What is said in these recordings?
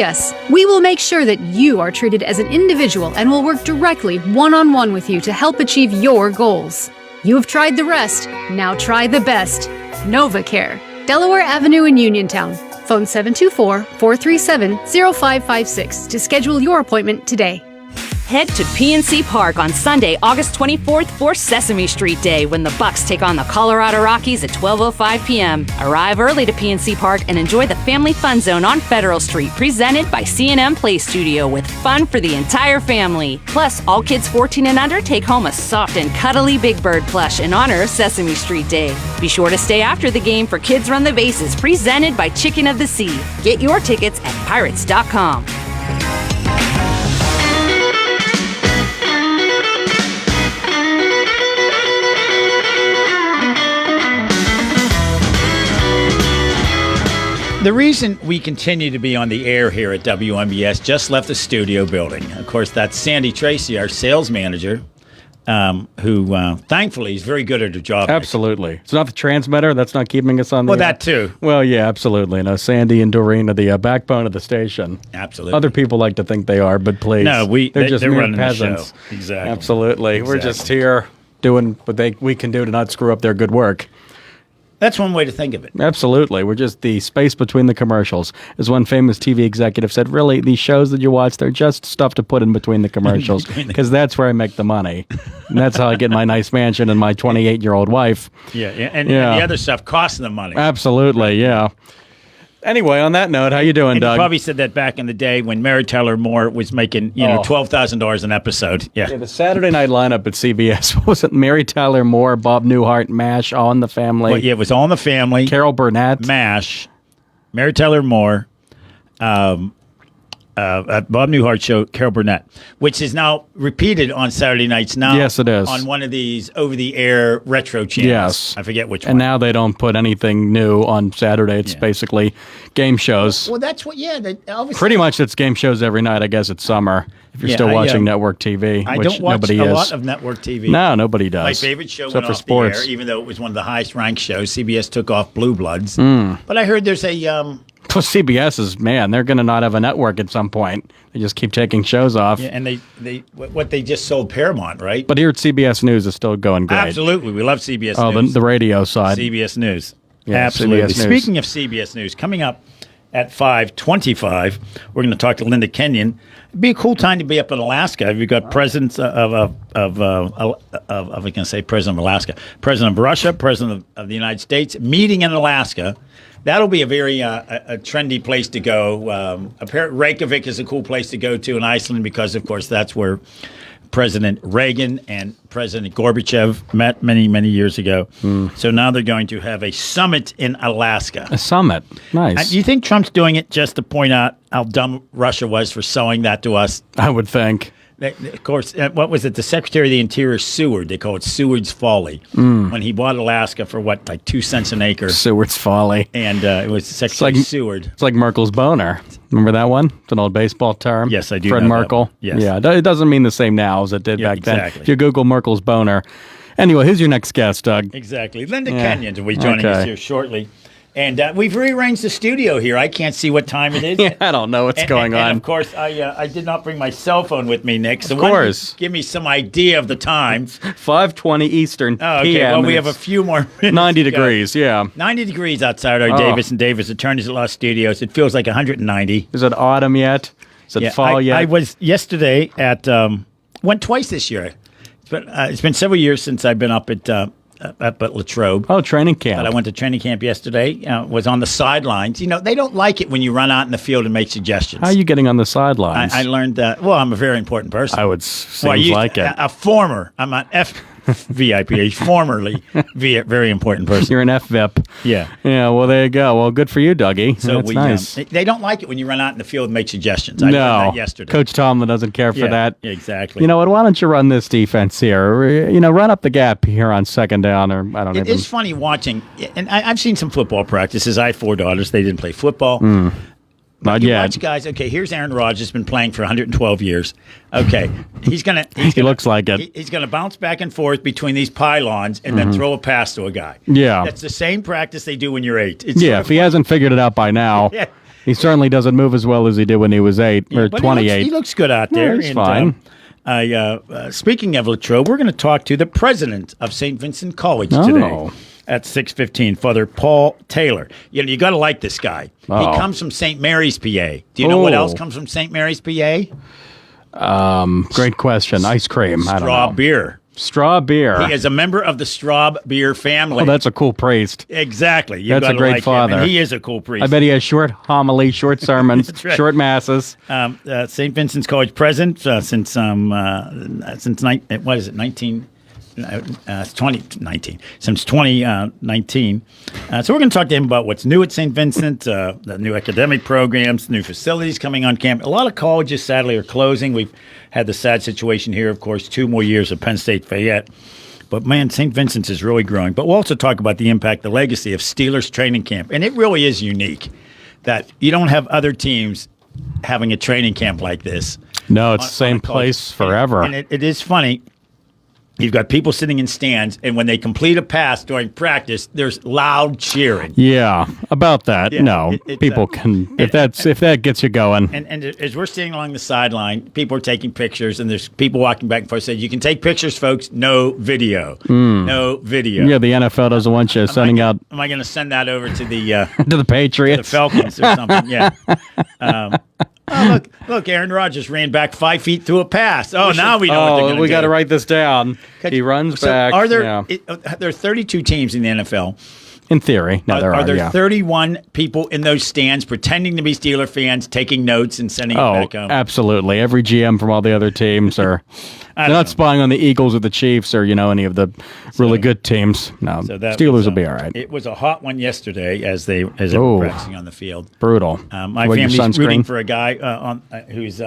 Yes, we will make sure that you are treated as an individual and will work directly one-on-one with you to help achieve your goals. You have tried the rest, now try the best. NovaCare, Delaware Avenue in Uniontown. Phone 724-437-0556 to schedule your appointment today. Head to PNC Park on Sunday, August 24th for Sesame Street Day when the Bucks take on the Colorado Rockies at 12:05 p.m. Arrive early to PNC Park and enjoy the Family Fun Zone on Federal Street, presented by C&M Play Studio with fun for the entire family. Plus, all kids 14 and under take home a soft and cuddly Big Bird plush in honor of Sesame Street Day. Be sure to stay after the game for Kids Run the Bases, presented by Chicken of the Sea. Get your tickets at pirates.com. The reason we continue to be on the air here at WMBS just left the studio building. Of course, that's Sandy Tracy, our sales manager, who thankfully is very good at her job. Absolutely. It's not the transmitter. That's not keeping us on the Well, that too. Well, yeah, absolutely. No, Sandy and Doreen are the backbone of the station. Absolutely. Other people like to think they are, but please. No, they're just they're mere running peasants. the show. Exactly. Absolutely. Exactly. We're just here doing what we can do to not screw up their good work. That's one way to think of it. Absolutely. We're just the space between the commercials. As one famous TV executive said, really, these shows that you watch, they're just stuff to put in between the commercials because that's where I make the money. And that's how I get my nice mansion and my 28-year-old wife. Yeah, and the other stuff costs them money. Absolutely, yeah. Anyway, on that note, how you doing, and Doug? You probably said that back in the day when Mary Tyler Moore was making, $12,000 an episode. Yeah, the Saturday night lineup at CBS, what was it? Mary Tyler Moore, Bob Newhart, MASH, All in the Family. Well, yeah, it was All in the Family. Carol Burnett. MASH, Mary Tyler Moore, Bob Newhart show, Carol Burnett, which is now repeated on Saturday nights now. Yes, it is. On one of these over-the-air retro channels. Yes. I forget which one. And now they don't put anything new on Saturday. It's basically game shows. Well, that's what, obviously. Pretty much it's game shows every night. I guess it's summer if you're still watching network TV, I which don't watch nobody a is. lot of network TV. No, nobody does. My favorite show except went for off sports. the air, even though it was one of the highest-ranked shows. CBS took off Blue Bloods. But I heard there's a... Well, CBS is, man, they're going to not have a network at some point. They just keep taking shows off. Yeah, and they just sold Paramount, right? But here at CBS News is still going great. Absolutely. We love CBS News. Oh, the radio side. CBS News. Yeah, absolutely. CBS News. Speaking of CBS News, coming up at 5:25, we're going to talk to Linda Kenyon. It'd be a cool time to be up in Alaska. We've got presidents I can say president of Alaska, president of Russia, president of the United States, meeting in Alaska. That'll be a very a trendy place to go. Reykjavik is a cool place to go to in Iceland because, of course, that's where President Reagan and President Gorbachev met many, many years ago. So now they're going to have a summit in Alaska. A summit. Nice. Do you think Trump's doing it just to point out how dumb Russia was for selling that to us? I would think. Of course, what was it? The Secretary of the Interior, Seward. They call it Seward's Folly. When he bought Alaska for, like 2 cents an acre. Seward's Folly. And it was Secretary Seward. It's like Merkel's boner. Remember that one? It's an old baseball term. Yes, I do. Fred know Merkel. That. Yes. Yeah, it doesn't mean the same now as it did back then. If you Google Merkel's boner. Anyway, who's your next guest, Doug? Exactly. Linda Kenyon will be joining us here shortly. And we've rearranged the studio here. I can't see what time it is. Yeah, I don't know what's going on. And of course, I did not bring my cell phone with me, Nick. So of course. Give me some idea of the time. 5:20 Eastern Oh, okay. PM. Well, we have a few more minutes 90 degrees, yeah. 90 degrees outside our Davis & Davis Attorneys at Law Studios. It feels like 190. Is it autumn yet? Is it fall yet? I was yesterday at, went twice this year. It's been several years since I've been up at Latrobe. Oh, training camp. But I went to training camp yesterday, was on the sidelines. They don't like it when you run out in the field and make suggestions. How are you getting on the sidelines? I learned that, well, I'm a very important person. I would seems like it. I'm an VIP, a formerly very important person. You're an FVIP. Yeah. Yeah, well, there you go. Well, good for you, Dougie. So that's nice. They don't like it when you run out in the field and make suggestions. I learned that yesterday. Coach Tomlin doesn't care for that. Exactly. You know what? Why don't you run this defense here? Run up the gap here on second down, or I don't know. It is funny watching, and I've seen some football practices. I have 4 daughters. They didn't play football. Not you yet. Watch guys. Okay, here's Aaron Rodgers, been playing for 112 years. Okay, he looks like it. He's gonna bounce back and forth between these pylons and then throw a pass to a guy. Yeah, that's the same practice they do when you're 8. If he hasn't figured it out by now. Yeah. He certainly doesn't move as well as he did when he was 8 or But 28. He looks good out there. he's fine. Speaking of Latrobe, we're going to talk to the president of St. Vincent College Oh. today at 6:15, Father Paul Taylor. You got to like this guy. Oh. He comes from St. Mary's, PA. Do you know what Oh. else comes from St. Mary's, PA? Great question. Ice cream. I don't Straw know. beer. Straw beer. He is a member of the Straw beer family. Oh, that's a cool priest. Exactly. You That's a gotta great like father. Him. And he is a cool priest. I bet he has short homilies, short sermons, That's right. short masses. St. Vincent's College president since what is it, 19? It's 2019. Since 2019. So we're going to talk to him about what's new at St. Vincent, the new academic programs, new facilities coming on campus. A lot of colleges, sadly, are closing. We've had the sad situation here, of course, 2 more years of Penn State Fayette. But, man, St. Vincent's is really growing. But we'll also talk about the impact, the legacy of Steelers training camp. And it really is unique that you don't have other teams having a training camp like this. No, it's on- the same on a college. place forever. And it is funny. You've got people sitting in stands, and when they complete a pass during practice, there's loud cheering. Yeah, about that. Yeah, no, it's, people can if that gets you going. And as we're sitting along the sideline, people are taking pictures, and there's people walking back and forth saying, "You can take pictures, folks. No video. No video." Yeah, the NFL doesn't want you sending out Am I going to send that over to the to the Patriots. the Falcons or something? Yeah. Look! Aaron Rodgers ran back 5 feet through a pass. Oh, now we know what they're going to do. we got to write this down. He runs So back. Are there? yeah. There are 32 teams in the NFL. In theory, no, there Are there yeah. 31 people in those stands pretending to be Steeler fans, taking notes and sending it Oh, back home? absolutely. Every GM from all the other teams are they're don't not know. spying on the Eagles or the Chiefs or any of the really good teams. No, So that Steelers was, will be all right. It was a hot one yesterday as they were Oh. practicing on the field. Brutal. My Wear your family's rooting sunscreen. for a guy who's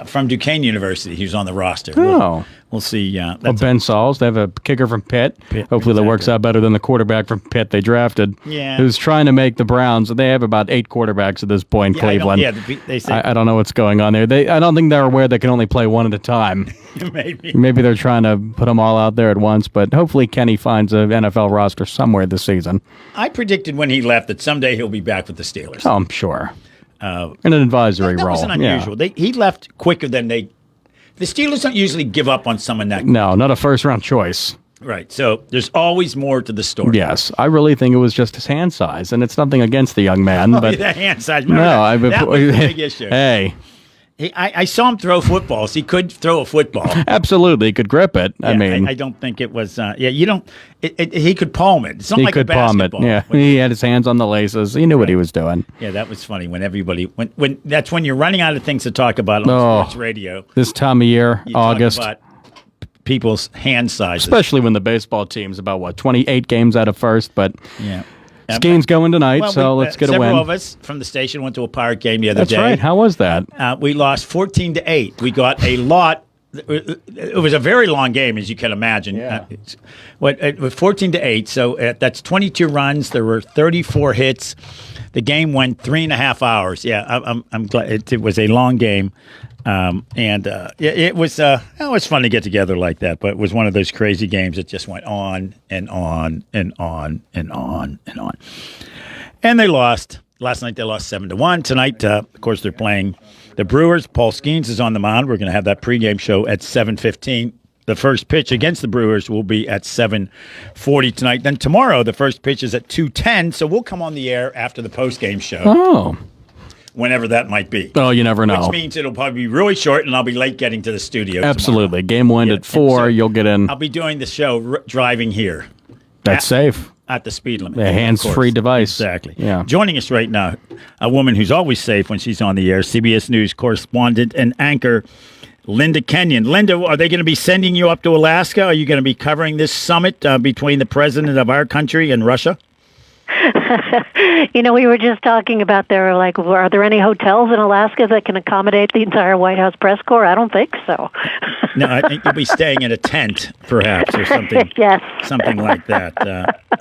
from Duquesne University. Who's on the roster. Oh. We'll see. Well, That's Ben Sauls, they have a kicker from Pitt. Hopefully that works exactly. out better than the quarterback from Pitt they drafted. Yeah. Who's trying to make the Browns. They have about 8 quarterbacks at this point in I don't- Cleveland. yeah, they say I don't know what's going on there. I don't think they're aware they can only play one at a time. maybe. Maybe they're trying to put them all out there at once, but hopefully Kenny finds an NFL roster somewhere this season. I predicted when he left that someday he'll be back with the Steelers. Oh, I'm sure. In an advisory that role. wasn't unusual. He left quicker than they. The Steelers don't usually give up on someone that. No, not a first-round choice. Right. So there's always more to the story. Yes, I really think it was just his hand size, and it's nothing against the young man, but that hand size. no, that was the big issue. Hey, I saw him throw footballs. He could throw a football. absolutely, he could grip it. I Yeah, mean, I don't think it was. You don't. He could palm it. It's not he like could a palm it. basketball. Yeah, he had his hands on the laces. He knew what he was doing. Yeah, that was funny when everybody when that's when you're running out of things to talk about on Oh. sports radio. This time of year, You talk August, about people's hand sizes. especially when the baseball team's about 28 games out of first, but Yeah. this game's going tonight, Well, so let's get a several win. of us from the station went to a Pirate game the other That's day. right. How was that? We lost 14-8. We got a lot. It was a very long game, as you can imagine. Yeah. It was 14-8. So that's 22 runs. There were 34 hits. The game went 3.5 hours. Yeah, I'm glad it was a long game, it was fun to get together like that. But it was one of those crazy games that just went on and on and on and on and on. And they lost. Last night they lost 7-1. Tonight, of course, they're playing the Brewers. Paul Skeens is on the mound. We're going to have that pregame show at 7:15. The first pitch against the Brewers will be at 7:40 tonight. Then tomorrow, the first pitch is at 2:10. So we'll come on the air after the postgame show, Oh, whenever that might be. oh, you never know. Which means it'll probably be really short, and I'll be late getting to the studio. Absolutely. Game will end Yeah, at 4. so You'll get in. I'll be doing the show driving here That's safe. at the speed limit. A of hands-free course. device. Exactly. Yeah. Joining us right now, a woman who's always safe when she's on the air, CBS News correspondent and anchor, Linda Kenyon. Linda, are they going to be sending you up to Alaska? Are you going to be covering this summit between the president of our country and Russia? We were just talking about are there any hotels in Alaska that can accommodate the entire White House press corps? I don't think so. No, I think you'll be staying in a tent, perhaps, or something. Yes. Something like that.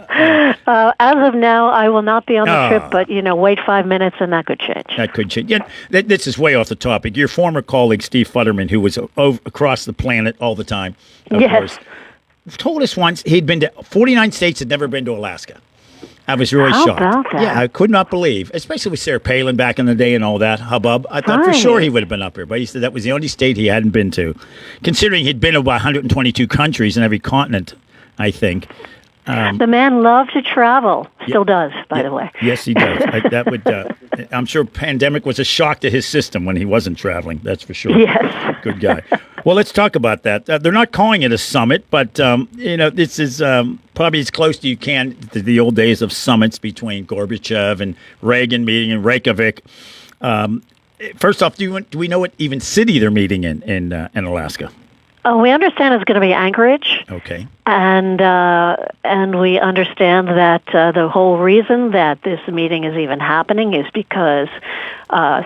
As of now, I will not be on the Ah. trip, but, wait 5 minutes and that could change. That could change. Yeah, this is way off the topic. Your former colleague, Steve Futterman, who was across the planet all the time, of Yes. course, told us once he'd been to 49 states, had never been to Alaska. I was really How shocked. about that? Yeah, I could not believe, especially with Sarah Palin back in the day and all that hubbub. I thought for Right. sure he would have been up here, but he said that was the only state he hadn't been to, considering he'd been to about 122 countries in every continent, I think. The man loved to travel. Still does, by the way. Yes, he does. That would. I'm sure pandemic was a shock to his system when he wasn't traveling. That's for sure. Yes. Good guy. Well, let's talk about that. They're not calling it a summit, but this is probably as close to you can to the old days of summits between Gorbachev and Reagan meeting in Reykjavik. First off, do we know what even city they're meeting in Alaska? We understand it's going to be Anchorage. Okay. And we understand that the whole reason that this meeting is even happening is because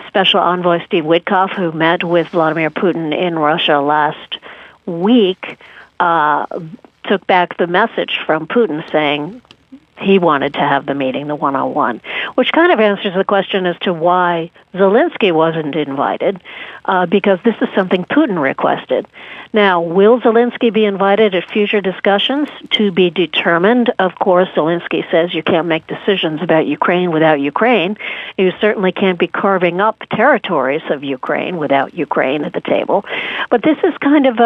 Special Envoy Steve Witkoff, who met with Vladimir Putin in Russia last week, took back the message from Putin saying he wanted to have the meeting, the one-on-one, which kind of answers the question as to why Zelensky wasn't invited, because this is something Putin requested. Now, will Zelensky be invited at future discussions? To be determined. Of course, Zelensky says you can't make decisions about Ukraine without Ukraine. You certainly can't be carving up territories of Ukraine without Ukraine at the table. But this is kind of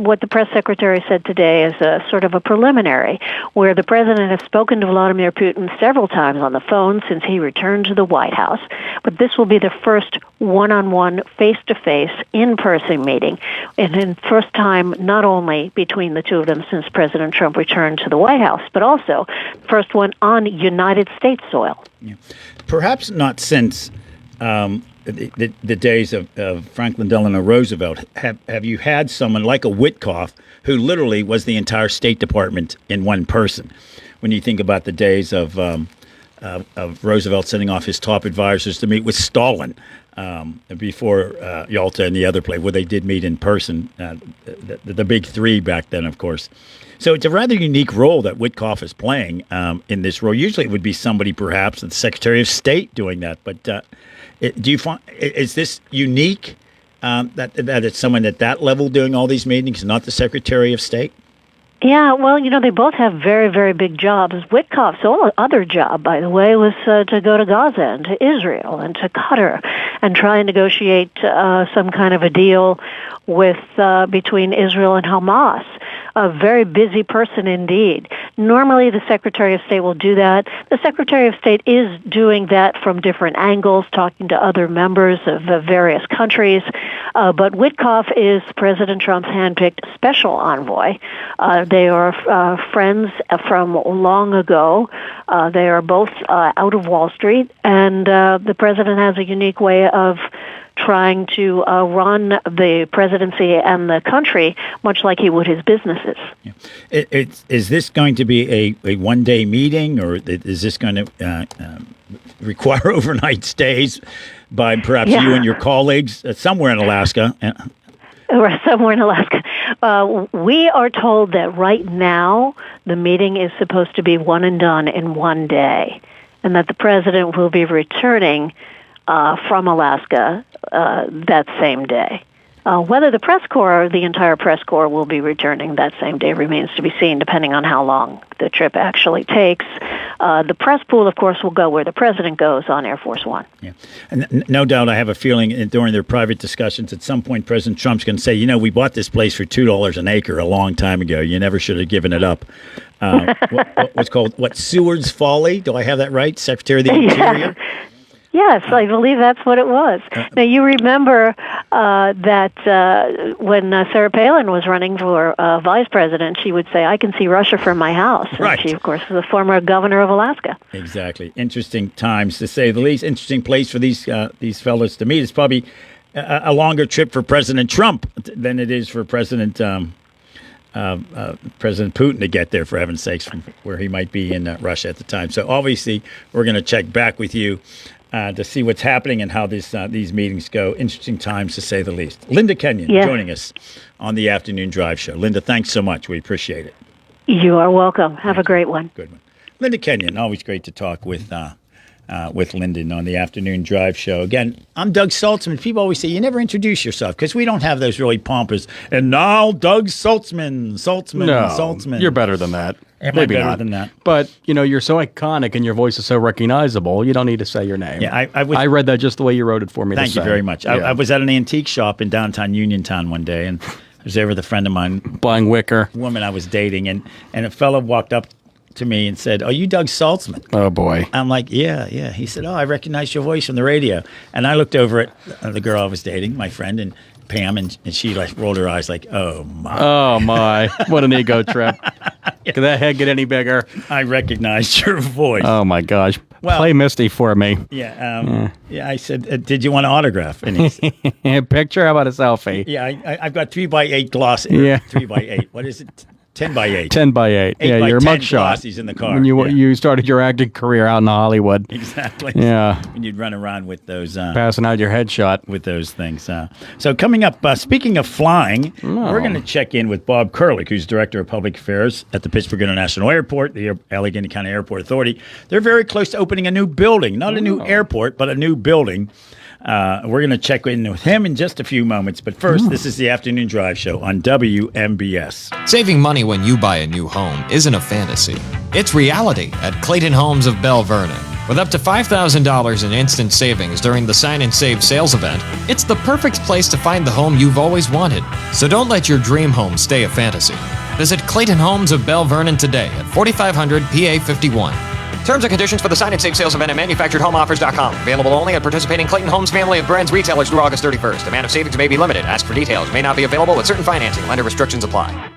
what the press secretary said today is a sort of a preliminary, where the president has spoken to Vladimir Putin several times on the phone since he returned to the White House. But this will be the first one-on-one, face-to-face, in-person meeting, and in first time not only between the two of them since President Trump returned to the White House, but also first one on United States soil. Yeah. Perhaps not since the days of Franklin Delano Roosevelt. Have you had someone like a Witkoff who literally was the entire State Department in one person? When you think about the days of Roosevelt sending off his top advisors to meet with Stalin before Yalta and the other place, where they did meet in person, the big three back then, of course. So it's a rather unique role that Witkoff is playing in this role. Usually it would be somebody, perhaps, the Secretary of State doing that. But do you find, is this unique that it's someone at that level doing all these meetings, not the Secretary of State? Yeah, well, they both have very, very big jobs. Witkoff's other job, by the way, was to go to Gaza and to Israel and to Qatar and try and negotiate some kind of a deal with between Israel and Hamas. A very busy person indeed. Normally the Secretary of State will do that. The Secretary of State is doing that from different angles, talking to other members of various countries. But Witkoff is President Trump's handpicked special envoy. They are friends from long ago. They are both out of Wall Street, and the president has a unique way of trying to run the presidency and the country much like he would his businesses. Yeah. Is this going to be a one-day meeting, or is this going to require overnight stays by perhaps you and your colleagues somewhere in Alaska? Or somewhere in Alaska. We are told that right now the meeting is supposed to be one and done in one day, and that the president will be returning from Alaska that same day. Whether the press corps or the entire press corps will be returning that same day remains to be seen, depending on how long the trip actually takes. The press pool, of course, will go where the president goes on Air Force One. Yeah, and no doubt, I have a feeling during their private discussions, at some point, President Trump's going to say, we bought this place for $2 an acre a long time ago. You never should have given it up. What's called Seward's Folly? Do I have that right? Secretary of the Interior? Yes, I believe that's what it was. Now, you remember that when Sarah Palin was running for vice president, she would say, I can see Russia from my house. And right. She, of course, was a former governor of Alaska. Exactly. Interesting times, to say the least. Interesting place for these fellows to meet. It's probably a longer trip for President Trump than it is for President Putin to get there, for heaven's sakes, from where he might be in Russia at the time. So obviously, we're going to check back with you to see what's happening and how these meetings go. Interesting times, to say the least. Linda Kenyon joining us on the Afternoon Drive Show. Linda, thanks so much. We appreciate it. You are welcome. Have a great one. Good one. Linda Kenyon, always great to talk with Lyndon on the Afternoon Drive Show. Again, I'm Doug Saltzman. People always say, you never introduce yourself, because we don't have those really pompous, and now Doug Saltzman. No, you're better than that. Am Maybe I better not. than that? But, you're so iconic and your voice is so recognizable, you don't need to say your name. Yeah, I read that just the way you wrote it for me. Thank you very much. Yeah. I was at an antique shop in downtown Uniontown one day, and I was there with a friend of mine, buying wicker. woman I was dating, and a fellow walked up to me and said, "Are you Doug Saltzman?" Oh, boy. I'm like, yeah. He said, "Oh, I recognize your voice from the radio." And I looked over at the girl I was dating, my friend, and Pam, and she like rolled her eyes like, "Oh, my." Oh, my. What an ego trip. Could that head get any bigger? I recognized your voice. Oh, my gosh. Well- Play Misty for me. Yeah. I said, "Did you want an autograph?" And he said, Picture? How about a selfie? yeah, I've got 3x8 gloss. Yeah. 3x8. What is it? 10x8. 10x8. 8 Yeah, by your 10 mugshot. glossies in the car. When Yeah. you started your acting career out in Hollywood. Exactly. Yeah. When you'd run around with those. Passing out your headshot. With those things. So coming up, speaking of flying, we're going to check in with Bob Kurlick, who's Director of Public Affairs at the Pittsburgh International Airport, the Allegheny County Airport Authority. They're very close to opening a new building, not a new airport, but a new building. We're going to check in with him in just a few moments. But first, this is the Afternoon Drive Show on WMBS. Saving money when you buy a new home isn't a fantasy. It's reality at Clayton Homes of Bell Vernon. With up to $5,000 in instant savings during the Sign and Save sales event, it's the perfect place to find the home you've always wanted. So don't let your dream home stay a fantasy. Visit Clayton Homes of Bell Vernon today at 4500 PA 51. Terms and conditions for the Sign and Save sales event at manufacturedhomeoffers.com. Available only at participating Clayton Homes family of brands retailers through August 31st. Amount of savings may be limited. Ask for details. May not be available with certain financing. Lender restrictions apply.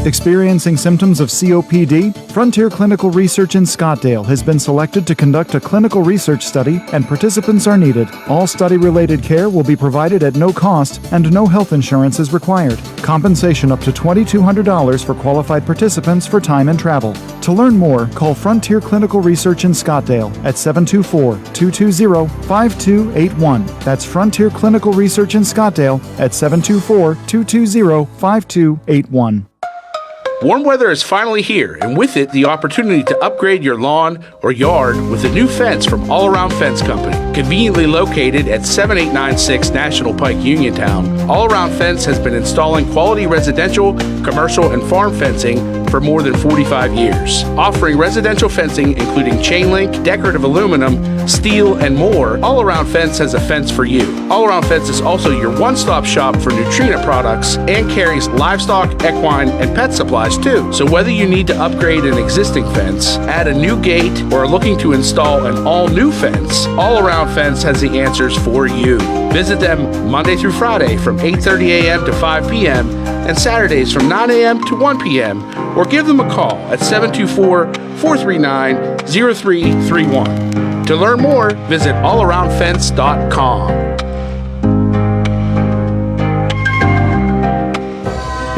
Experiencing symptoms of COPD? Frontier Clinical Research in Scottsdale has been selected to conduct a clinical research study, and participants are needed. All study-related care will be provided at no cost, and no health insurance is required. Compensation up to $2,200 for qualified participants for time and travel. To learn more, call Frontier Clinical Research in Scottsdale at 724-220-5281. That's Frontier Clinical Research in Scottsdale at 724-220-5281. Warm weather is finally here, and with it, the opportunity to upgrade your lawn or yard with a new fence from All Around Fence Company. Conveniently located at 7896 National Pike, Uniontown, All Around Fence has been installing quality residential, commercial, and farm fencing for more than 45 years. Offering residential fencing including chain link, decorative aluminum, steel, and more, All Around Fence has a fence for you. All Around Fence is also your one-stop shop for Neutrina products and carries livestock, equine, and pet supplies too. So whether you need to upgrade an existing fence, add a new gate, or are looking to install an all-new fence, All Around Fence has the answers for you. Visit them Monday through Friday from 8:30 a.m. to 5 p.m. and Saturdays from 9 a.m. to 1 p.m. or give them a call at 724-439-0331. To learn more, visit allaroundfence.com.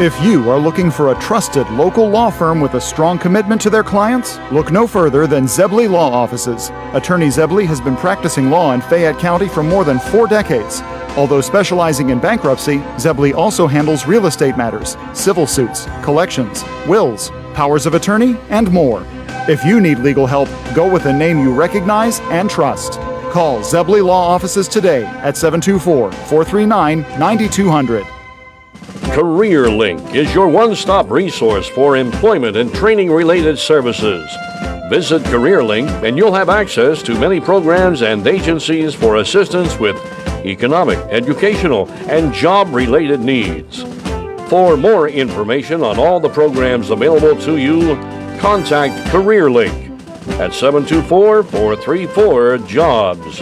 If you are looking for a trusted local law firm with a strong commitment to their clients, look no further than Zebley Law Offices. Attorney Zebley has been practicing law in Fayette County for more than 4 decades. Although specializing in bankruptcy, Zebley also handles real estate matters, civil suits, collections, wills, powers of attorney, and more. If you need legal help, go with a name you recognize and trust. Call Zebley Law Offices today at 724-439-9200. CareerLink is your one-stop resource for employment and training-related services. Visit CareerLink and you'll have access to many programs and agencies for assistance with economic, educational, and job-related needs. For more information on all the programs available to you, contact CareerLink at 724-434-JOBS.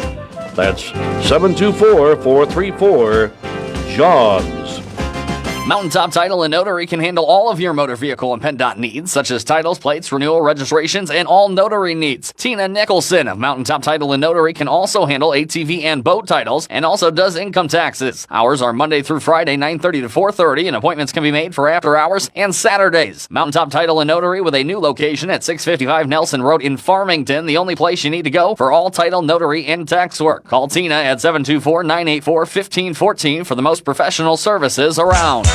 That's 724-434-JOBS. Mountaintop Title and Notary can handle all of your motor vehicle and PennDOT needs, such as titles, plates, renewal, registrations, and all notary needs. Tina Nicholson of Mountaintop Title and Notary can also handle ATV and boat titles, and also does income taxes. Hours are Monday through Friday, 9:30 to 4:30, and appointments can be made for after hours and Saturdays. Mountaintop Title and Notary with a new location at 655 Nelson Road in Farmington, the only place you need to go for all title, notary, and tax work. Call Tina at 724-984-1514 for the most professional services around.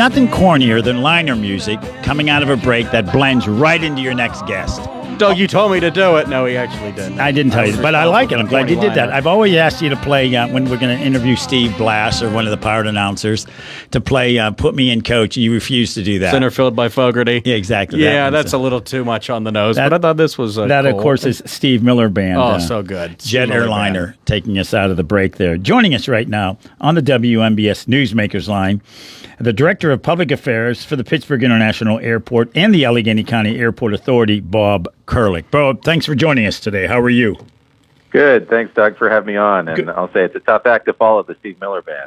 nothing cornier than liner music coming out of a break that blends right into your next guest. Doug, you told me to do it. No, he actually didn't. I didn't tell you, but I like it. I'm glad you did that. I've always asked you to play, when we're going to interview Steve Blass or one of the Pirate announcers, to play Put Me in Coach. You refused to do that. Center field by Fogarty. Yeah, exactly. Yeah, that's a little too much on the nose, but I thought this was that, cool. Of course, is Steve Miller Band. Oh, so good. Jet Airliner taking us out of the break there. Joining us right now on the WMBS Newsmakers line, the Director of Public Affairs for the Pittsburgh International Airport and the Allegheny County Airport Authority, Bob Kurlick. Bob, thanks for joining us today. How are you? Good. Thanks, Doug, for having me on. And I'll say it's a tough act to follow the Steve Miller Band.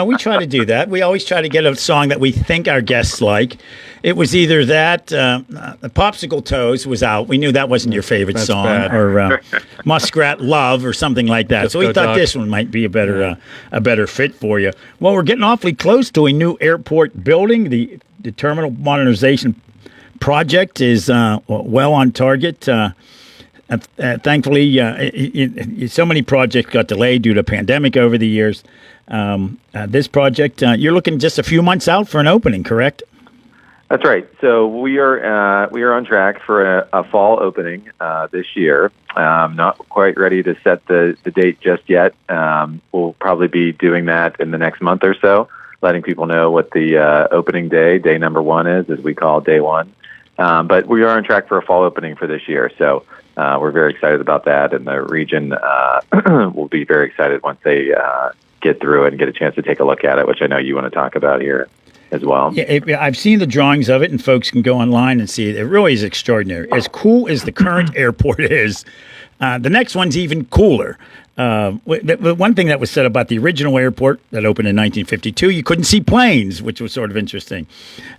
We try to do that. We always try to get a song that we think our guests like. It was either that, Popsicle Toes was out. We knew that wasn't your favorite song. Bad. Or Muskrat Love or something like that. So we thought this one might be a better fit for you. Well, we're getting awfully close to a new airport building. The terminal modernization project is well on target. Thankfully, so many projects got delayed due to pandemic over the years. This project, you're looking just a few months out for an opening, correct? That's right. So we are on track for a fall opening this year. Not quite ready to set the date just yet. We'll probably be doing that in the next month or so, letting people know what the opening day number one is, as we call day one. But we are on track for a fall opening for this year. So we're very excited about that, and the region will be very excited once they get through it and get a chance to take a look at it, which I know you want to talk about here as well. Yeah, I've seen the drawings of it, and folks can go online and see it. It really is extraordinary. As cool as the current airport is, the next one's even cooler. The one thing that was said about the original airport that opened in 1952, you couldn't see planes, which was sort of interesting.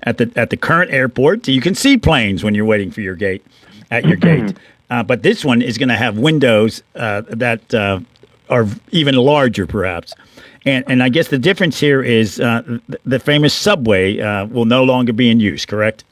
At the current airport, you can see planes when you're waiting for your gate, at your gate. But this one is going to have windows that are even larger, perhaps. And I guess the difference here is the famous subway will no longer be in use, correct?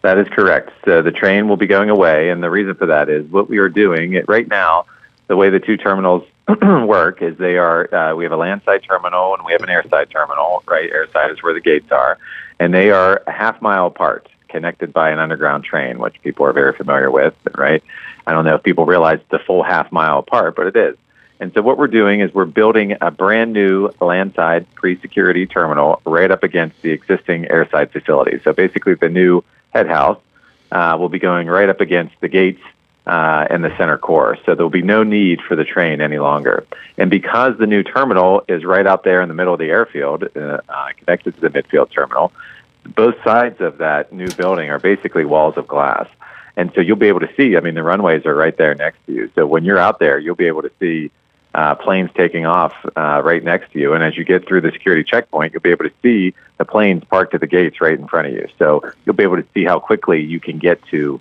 That is correct. So the train will be going away, and the reason for that is what we are doing right now. The way the two terminals work is we have a landside terminal and we have an airside terminal, right? Airside is where the gates are, and they are a half mile apart, connected by an underground train, which people are very familiar with, right? I don't know if people realize the full half mile apart, but it is. And so what we're doing is we're building a brand new landside pre-security terminal right up against the existing airside facility. So basically the new head house will be going right up against the gates and the center core. So there'll be no need for the train any longer. And because the new terminal is right out there in the middle of the airfield, connected to the midfield terminal, both sides of that new building are basically walls of glass. And so you'll be able to see, the runways are right there next to you. So when you're out there, you'll be able to see planes taking off right next to you. And as you get through the security checkpoint, you'll be able to see the planes parked at the gates right in front of you. So you'll be able to see how quickly you can get to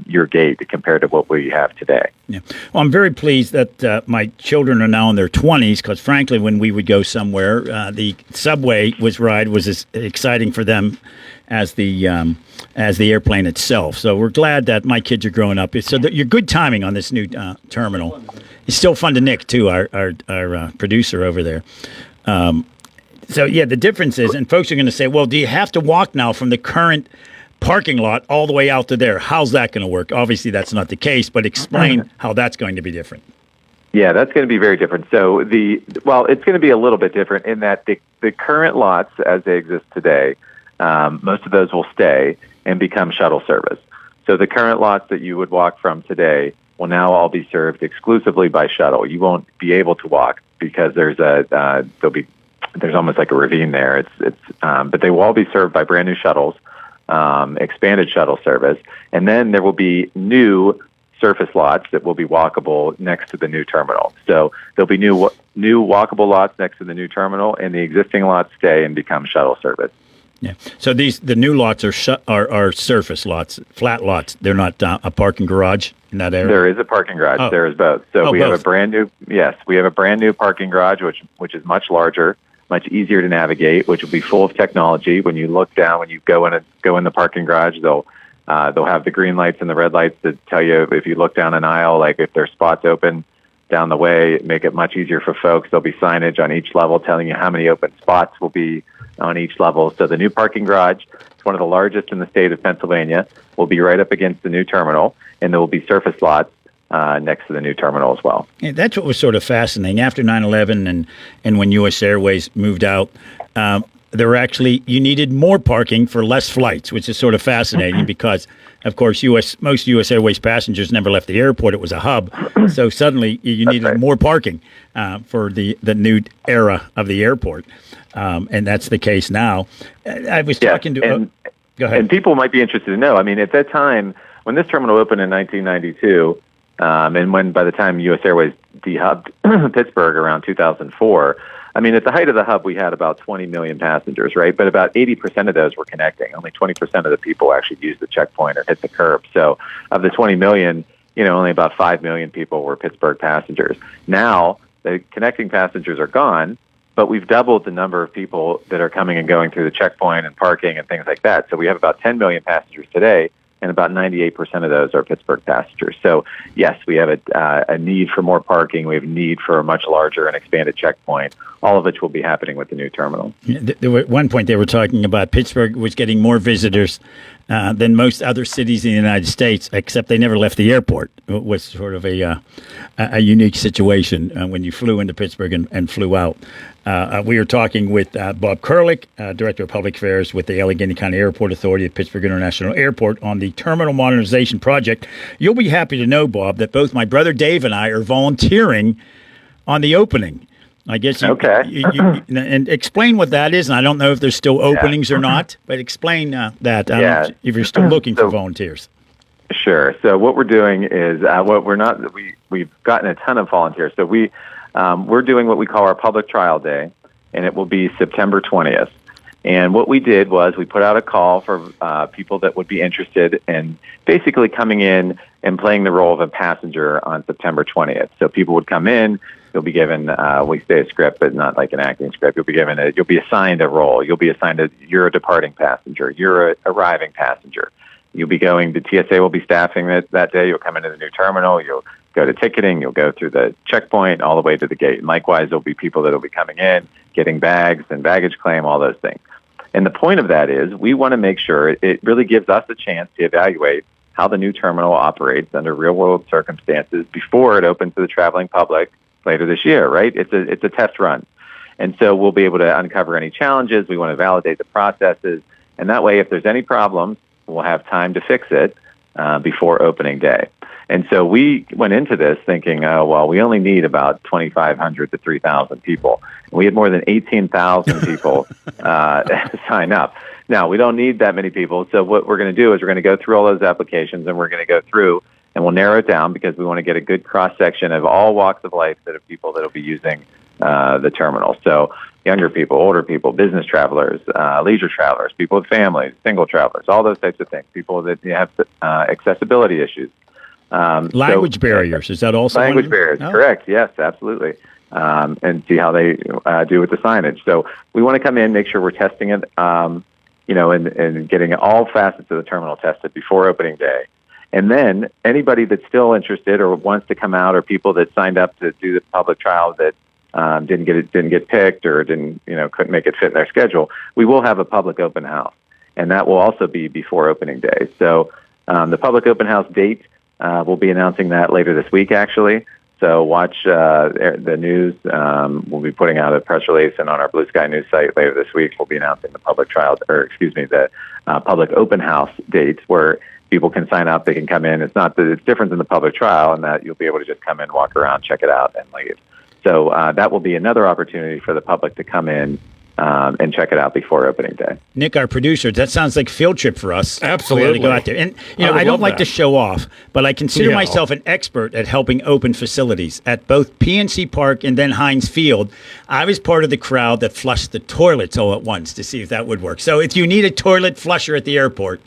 your gate compared to what we have today. Yeah. Well, I'm very pleased that my children are now in their 20s because, frankly, when we would go somewhere, the subway ride was as exciting for them as the airplane itself. So we're glad that my kids are growing up. So you're good timing on this new terminal. It's still fun to Nick, too, our producer over there. So, yeah, the difference is, and folks are going to say, well, do you have to walk now from the current parking lot all the way out to there? How's that going to work? Obviously, that's not the case, but explain how that's going to be different. Yeah, that's going to be very different. So, it's going to be a little bit different in that the current lots as they exist today, most of those will stay and become shuttle service. So the current lots that you would walk from today will now all be served exclusively by shuttle. You won't be able to walk because there's almost like a ravine there. But they will all be served by brand new shuttles, expanded shuttle service, and then there will be new surface lots that will be walkable next to the new terminal. So there'll be new walkable lots next to the new terminal, and the existing lots stay and become shuttle service. Yeah. So the new lots are surface lots, flat lots. They're not a parking garage in that area. There is a parking garage. Oh. There is both. So we have a brand new parking garage, which is much larger, much easier to navigate, which will be full of technology. When you look down, when you go in the parking garage, they'll have the green lights and the red lights to tell you if you look down an aisle, like if there's spots open down the way, make it much easier for folks. There'll be signage on each level telling you how many open spots will be on each level. So the new parking garage, it's one of the largest in the state of Pennsylvania, will be right up against the new terminal, and there will be surface lots next to the new terminal as well. Yeah, that's what was sort of fascinating. After 9/11 and when U.S. Airways moved out, there were actually, you needed more parking for less flights, which is sort of fascinating because, of course, most U.S. Airways passengers never left the airport. It was a hub. So suddenly you needed more parking for the new era of the airport. And that's the case now. I was talking to... go ahead. And people might be interested to know, I mean, at that time, when this terminal opened in 1992, and when by the time U.S. Airways dehubbed Pittsburgh around 2004, I mean, at the height of the hub, we had about 20 million passengers, right? But about 80% of those were connecting. Only 20% of the people actually used the checkpoint or hit the curb. So of the 20 million, only about 5 million people were Pittsburgh passengers. Now, the connecting passengers are gone, but we've doubled the number of people that are coming and going through the checkpoint and parking and things like that. So we have about 10 million passengers today, and about 98% of those are Pittsburgh passengers. So, yes, we have a need for more parking. We have a need for a much larger and expanded checkpoint, all of which will be happening with the new terminal. At one point, they were talking about Pittsburgh was getting more visitors than most other cities in the United States, except they never left the airport. It was sort of a unique situation when you flew into Pittsburgh and flew out. We were talking with Bob Kurlick, Director of Public Affairs with the Allegheny County Airport Authority at Pittsburgh International Airport on the terminal modernization project. You'll be happy to know, Bob, that both my brother Dave and I are volunteering on the opening. I guess and explain what that is. And I don't know if there's still openings or not, but explain that. I don't know if you're still looking for volunteers. Sure. So what we're doing is we've gotten a ton of volunteers. So we're doing what we call our public trial day, and it will be September 20th. And what we did was we put out a call for people that would be interested in basically coming in and playing the role of a passenger on September 20th. So people would come in. You'll be given, we say a script, but not like an acting script. You'll be assigned a role. You'll be assigned you're a departing passenger. You're a arriving passenger. You'll be the TSA will be staffing that day. You'll come into the new terminal. You'll go to ticketing. You'll go through the checkpoint all the way to the gate. And likewise, there'll be people that will be coming in, getting bags and baggage claim, all those things. And the point of that is we want to make sure it really gives us a chance to evaluate how the new terminal operates under real-world circumstances before it opens to the traveling public later this year, right? It's a test run. And so we'll be able to uncover any challenges. We want to validate the processes. And that way, if there's any problems, we'll have time to fix it before opening day. And so we went into this thinking, we only need about 2,500 to 3,000 people. And we had more than 18,000 people sign up. Now, we don't need that many people. So what we're going to do is we're going to go through all those applications, and we're going to go through and we'll narrow it down because we want to get a good cross-section of all walks of life that are people that will be using the terminal. So younger people, older people, business travelers, leisure travelers, people with families, single travelers, all those types of things, people that have accessibility issues. Language barriers, is that also language barriers? Oh. Correct. Yes, absolutely. And see how they do with the signage. So we want to come in, make sure we're testing it, and getting all facets of the terminal tested before opening day. And then anybody that's still interested or wants to come out, or people that signed up to do the public trial that didn't get picked or couldn't make it fit in their schedule, we will have a public open house, and that will also be before opening day. So the public open house date. We'll be announcing that later this week, actually. So watch the news. We'll be putting out a press release, and on our Blue Sky News site later this week, we'll be announcing the public open house dates where people can sign up. They can come in. It's different than the public trial in that you'll be able to just come in, walk around, check it out, and leave. So that will be another opportunity for the public to come in and check it out before opening day. Nick, our producer, that sounds like a field trip for us. Absolutely. To go out there. And I don't like to show off, but I consider myself an expert at helping open facilities at both PNC Park and then Heinz Field. I was part of the crowd that flushed the toilets all at once to see if that would work. So if you need a toilet flusher at the airport,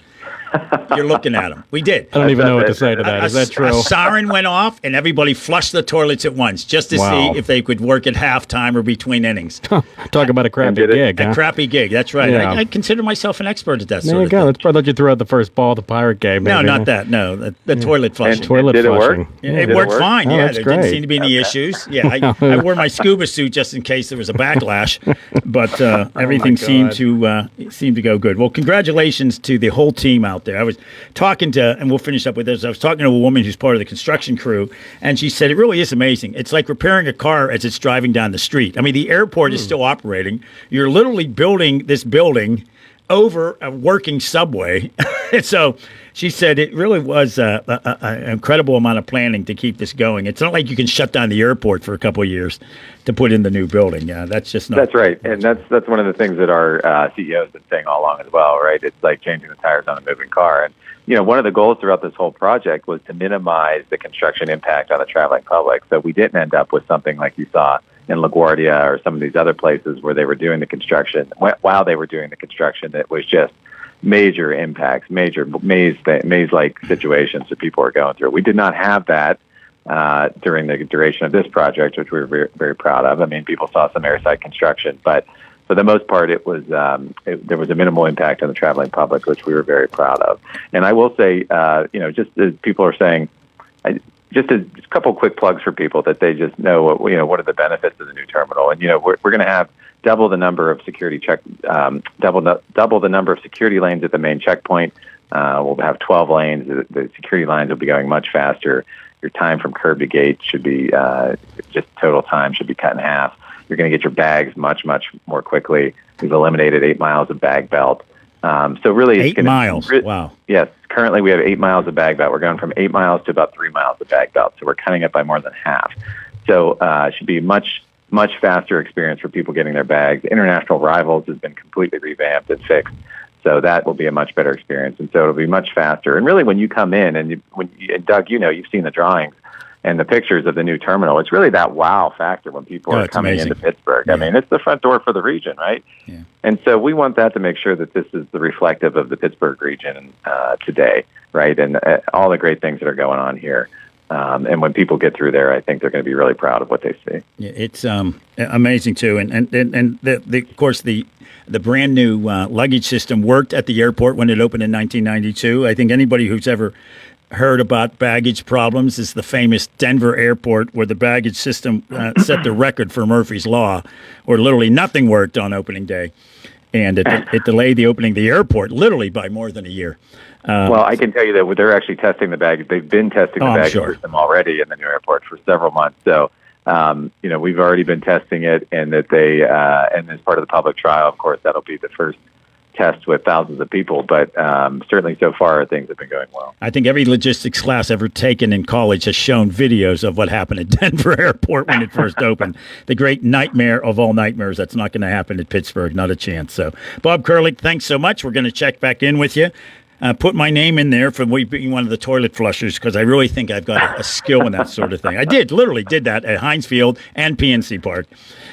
You're looking at them. We did. I don't even know what to say to that. Is that true? A siren went off, and everybody flushed the toilets at once just to see if they could work at halftime or between innings. Talk about a crappy gig. A crappy gig. That's right. Yeah. I consider myself an expert at that There sort you of go. thing. That's probably let you throw out the first ball at the Pirate game. No, maybe. not that. No, the toilet flushing. Toilet did flushing. It work? It worked fine. Oh, Yeah, that's there great. didn't seem to be any issues. Yeah, I wore my scuba suit just in case there was a backlash, but everything seemed to go good. Well, congratulations to the whole team out there. I was talking to, and we'll finish up with this. I was talking to a woman who's part of the construction crew, and she said it really is amazing. It's like repairing a car as it's driving down the street. I mean, the airport is still operating. You're literally building this building over a working subway. So she said it really was an incredible amount of planning to keep this going. It's not like you can shut down the airport for a couple of years to put in the new building. That's just not. That's right, and that's one of the things that our CEO has been saying all along as well, right? It's like changing the tires on a moving car. And one of the goals throughout this whole project was to minimize the construction impact on the traveling public. So we didn't end up with something like you saw in LaGuardia or some of these other places where they were doing the construction. While they were doing the construction, it was just major impacts, major maze-like situations that people were going through. We did not have that during the duration of this project, which we were very, very proud of. I mean, people saw some airside construction, but for the most part, it was there was a minimal impact on the traveling public, which we were very proud of. And I will say, just as people are saying, just a couple quick plugs for people that they just know what are the benefits of the new terminal. And we're going to have double the number of security double the number of security lanes at the main checkpoint. We'll have 12 lanes. The security lines will be going much faster. Your time from curb to gate should be just total time should be cut in half. You're going to get your bags much, much more quickly. We've eliminated 8 miles of bag belt. So really, it's 8 miles. Wow. Yes. Currently, we have 8 miles of bag belt. We're going from 8 miles to about 3 miles of bag belt. So we're cutting it by more than half. So it should be much faster experience for people getting their bags. International arrivals has been completely revamped and fixed. So that will be a much better experience. And so it'll be much faster. And really, when you come in, and Doug, you've seen the drawings and the pictures of the new terminal, it's really that wow factor when people are coming into Pittsburgh. Yeah. I mean, it's the front door for the region, right? Yeah. And so we want that to make sure that this is the reflective of the Pittsburgh region today, right? And all the great things that are going on here. And when people get through there, I think they're going to be really proud of what they see. Yeah, it's amazing too, and of course the brand new luggage system worked at the airport when it opened in 1992. I think anybody who's ever heard about baggage problems is the famous Denver airport, where the baggage system set the record for Murphy's Law, where literally nothing worked on opening day, and it delayed the opening of the airport literally by more than a year. Well, I can tell you that they're actually testing the baggage. They've been testing the baggage system already in the new airport for several months. So, we've already been testing it, and that and as part of the public trial, of course, that'll be the first test with thousands of people. But certainly so far, things have been going well. I think every logistics class ever taken in college has shown videos of what happened at Denver Airport when it first opened. The great nightmare of all nightmares. That's not going to happen at Pittsburgh. Not a chance. So, Bob Kurlick, thanks so much. We're going to check back in with you. Put my name in there for being one of the toilet flushers, because I really think I've got a skill in that sort of thing. I literally did that at Heinz Field and PNC Park.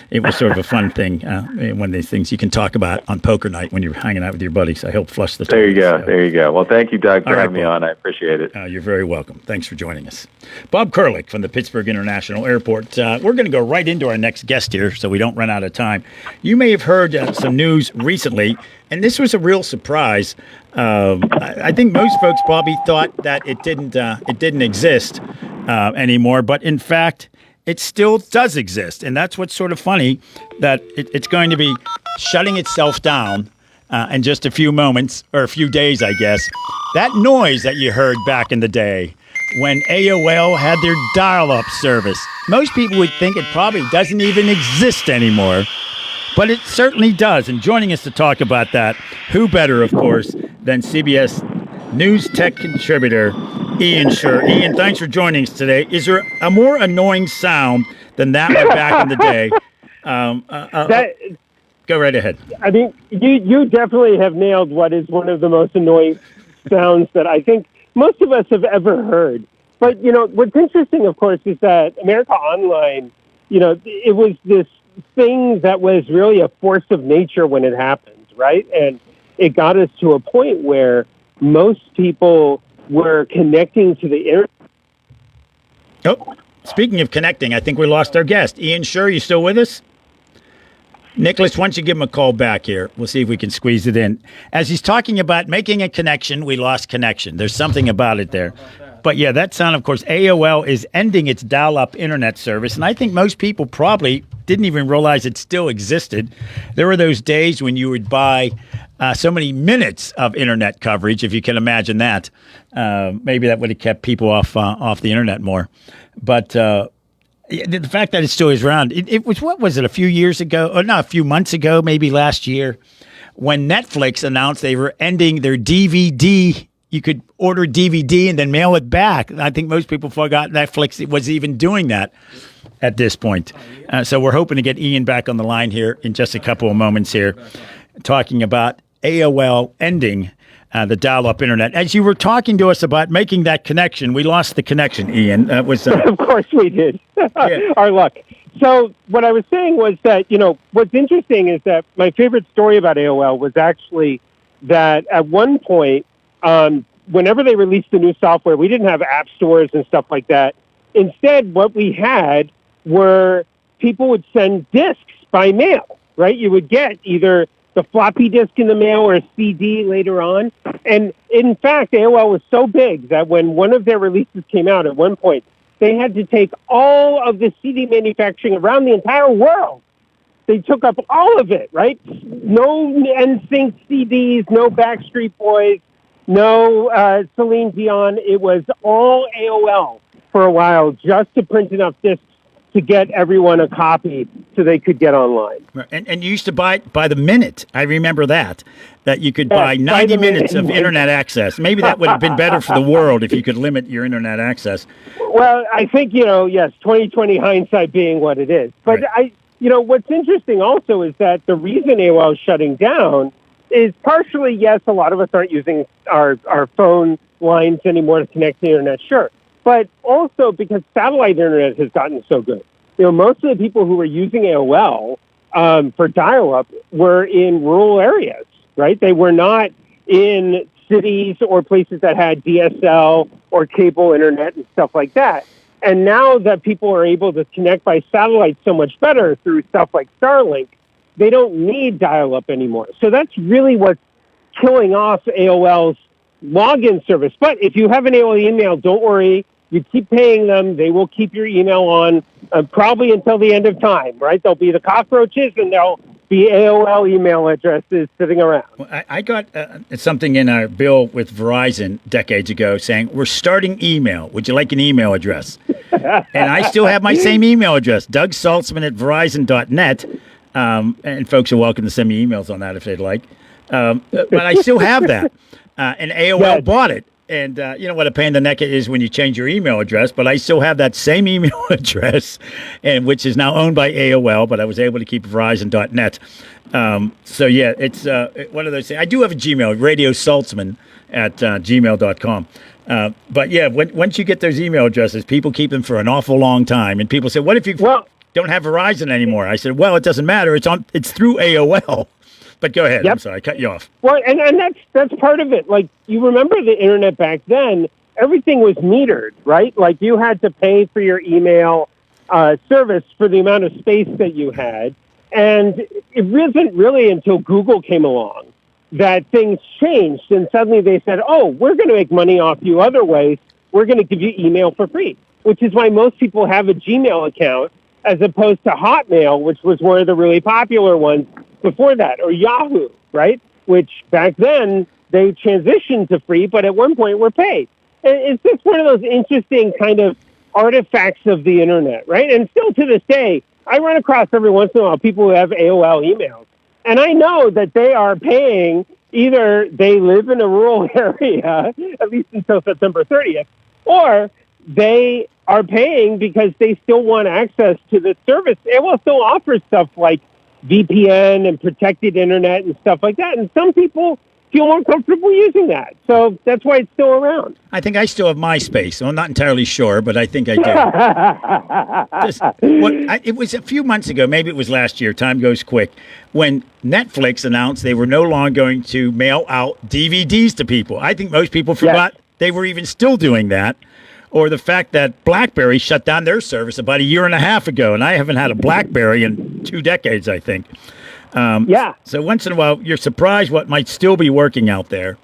It was sort of a fun thing, one of these things you can talk about on poker night when you're hanging out with your buddies. I helped flush the toilet. There you go. Well, thank you, Doug, for having me on. I appreciate it. You're very welcome. Thanks for joining us. Bob Kurlick from the Pittsburgh International Airport. We're going to go right into our next guest here so we don't run out of time. You may have heard some news recently, and this was a real surprise. I think most folks probably thought that it didn't exist anymore, but in fact, it still does exist. And that's what's sort of funny, that it's going to be shutting itself down in just a few moments, or a few days, I guess. That noise that you heard back in the day when AOL had their dial-up service, most people would think it probably doesn't even exist anymore. But it certainly does. And joining us to talk about that, who better, of course, than CBS News Tech contributor Ian Scher. Ian, thanks for joining us today. Is there a more annoying sound than that one back in the day? Go right ahead. I mean, you definitely have nailed what is one of the most annoying sounds that I think most of us have ever heard. But, what's interesting, of course, is that America Online, it was this thing that was really a force of nature when it happened, right? And it got us to a point where most people were connecting to the internet. Oh, speaking of connecting, I think we lost our guest. Ian Scher, you still with us? Nicholas, why don't you give him a call back here? We'll see if we can squeeze it in. As he's talking about making a connection, we lost connection. There's something about it there. But yeah, that sound, of course, AOL is ending its dial-up internet service. And I think most people probably didn't even realize it still existed. There were those days when you would buy so many minutes of internet coverage, if you can imagine that. Maybe that would have kept people off the internet more. But the fact that it still is around, it was, what was it, a few years ago, or not, a few months ago, maybe last year, when Netflix announced they were ending their DVD. You could order DVD and then mail it back. I think most people forgot Netflix was even doing that at this point. So we're hoping to get Ian back on the line here in just a couple of moments here, talking about AOL ending the dial-up internet. As you were talking to us about making that connection, we lost the connection, Ian. That was Of course we did. Our luck. So what I was saying was that, what's interesting is that my favorite story about AOL was actually that at one point, whenever they released the new software, we didn't have app stores and stuff like that. Instead, what we had were people would send discs by mail, right? You would get either the floppy disk in the mail or a CD later on. And in fact, AOL was so big that when one of their releases came out at one point, they had to take all of the CD manufacturing around the entire world. They took up all of it, right? No NSYNC CDs, no Backstreet Boys, no Celine Dion. It was all AOL for a while just to print enough discs to get everyone a copy so they could get online. And you used to buy it by the minute. I remember that you could buy 90 minutes of internet access. Maybe that would have been better for the world if you could limit your internet access. Well, I think, yes, 2020 hindsight being what it is. But right. What's interesting also is that the reason AOL is shutting down is partially, yes, a lot of us aren't using our phone lines anymore to connect to the internet, sure. But also because satellite internet has gotten so good. Most of the people who were using AOL for dial-up were in rural areas, right? They were not in cities or places that had DSL or cable internet and stuff like that. And now that people are able to connect by satellite so much better through stuff like Starlink, they don't need dial-up anymore. So that's really what's killing off AOL's login service. But if you have an AOL email, don't worry. You keep paying them. They will keep your email on probably until the end of time, right? There'll be the cockroaches and there'll be AOL email addresses sitting around. Well, I got something in our bill with Verizon decades ago saying, we're starting email. Would you like an email address? And I still have my same email address, Doug Saltzman at Verizon.net. And folks are welcome to send me emails on that if they'd like. But I still have that. And AOL bought it. And you know what a pain in the neck it is when you change your email address, but I still have that same email address, and which is now owned by AOL, but I was able to keep Verizon.net. So, yeah, it's one of those things. I do have a Gmail, Radio Saltzman at gmail.com. But, yeah, once you get those email addresses, people keep them for an awful long time. And people say, what if you don't have Verizon anymore? I said, well, it doesn't matter. It's through AOL. But go ahead. Yep. I'm sorry, I cut you off. Well, and that's part of it. Like, you remember the internet back then, everything was metered, right? Like, you had to pay for your email service for the amount of space that you had. And it wasn't really until Google came along that things changed. And suddenly they said, oh, we're going to make money off you other ways. We're going to give you email for free, which is why most people have a Gmail account as opposed to Hotmail, which was one of the really popular ones before that, or Yahoo, right? Which back then they transitioned to free, but at one point were paid. And it's just one of those interesting kind of artifacts of the internet, right? And still to this day, I run across every once in a while people who have AOL emails. And I know that they are paying, either they live in a rural area, at least until September 30th, or they are paying because they still want access to the service. AOL still offers stuff like VPN and protected internet and stuff like that. And some people feel more comfortable using that. So that's why it's still around. I think I still have MySpace. I'm not entirely sure, but I think I do. It was a few months ago, maybe it was last year, time goes quick, when Netflix announced they were no longer going to mail out DVDs to people. I think most people forgot they were even still doing that. Or the fact that BlackBerry shut down their service about a year and a half ago, and I haven't had a BlackBerry in 2 decades, I think. So once in a while, you're surprised what might still be working out there.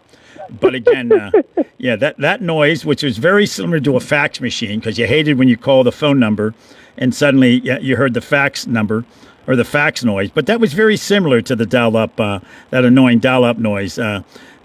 But again, that noise, which was very similar to a fax machine, because you hated when you call the phone number and suddenly you heard the fax number or the fax noise. But that was very similar to the dial-up, that annoying dial-up noise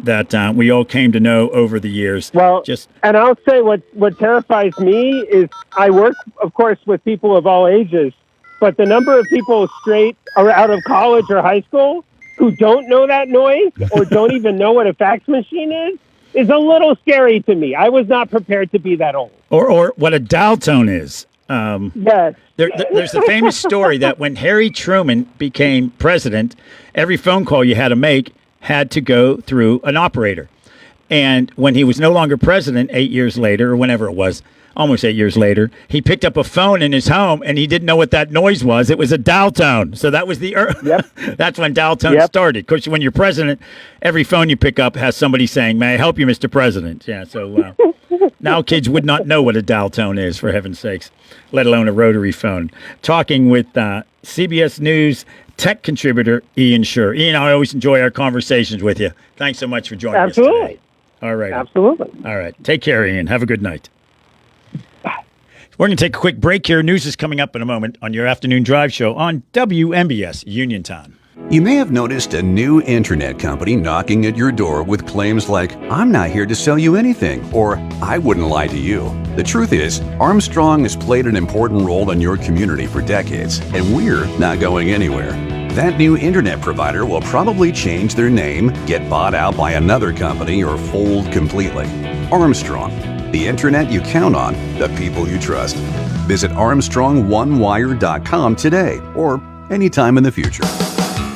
that we all came to know over the years. Well, and I'll say what terrifies me is I work, of course, with people of all ages, but the number of people straight or out of college or high school who don't know that noise or don't even know what a fax machine is a little scary to me. I was not prepared to be that old. Or what a dial tone is. Yes. There's a famous story that when Harry Truman became president, every phone call you had to make had to go through an operator. And when he was no longer president 8 years later, or whenever it was, almost 8 years later, he picked up a phone in his home and he didn't know what that noise was. It was a dial tone. So that was that's when dial tone started. Of course, when you're president, every phone you pick up has somebody saying, "May I help you, Mr. President?" Yeah, so now kids would not know what a dial tone is, for heaven's sakes, let alone a rotary phone. Talking with CBS News tech contributor Ian Scher. Ian, I always enjoy our conversations with you. Thanks so much for joining us today. All right. Absolutely. All right. Take care, Ian. Have a good night. We're going to take a quick break here. News is coming up in a moment on your afternoon drive show on WMBS Uniontown. You may have noticed a new internet company knocking at your door with claims like, "I'm not here to sell you anything," or "I wouldn't lie to you." The truth is, Armstrong has played an important role in your community for decades, and we're not going anywhere. That new internet provider will probably change their name, get bought out by another company, or fold completely. Armstrong, the internet you count on, the people you trust. Visit ArmstrongOneWire.com today or anytime in the future.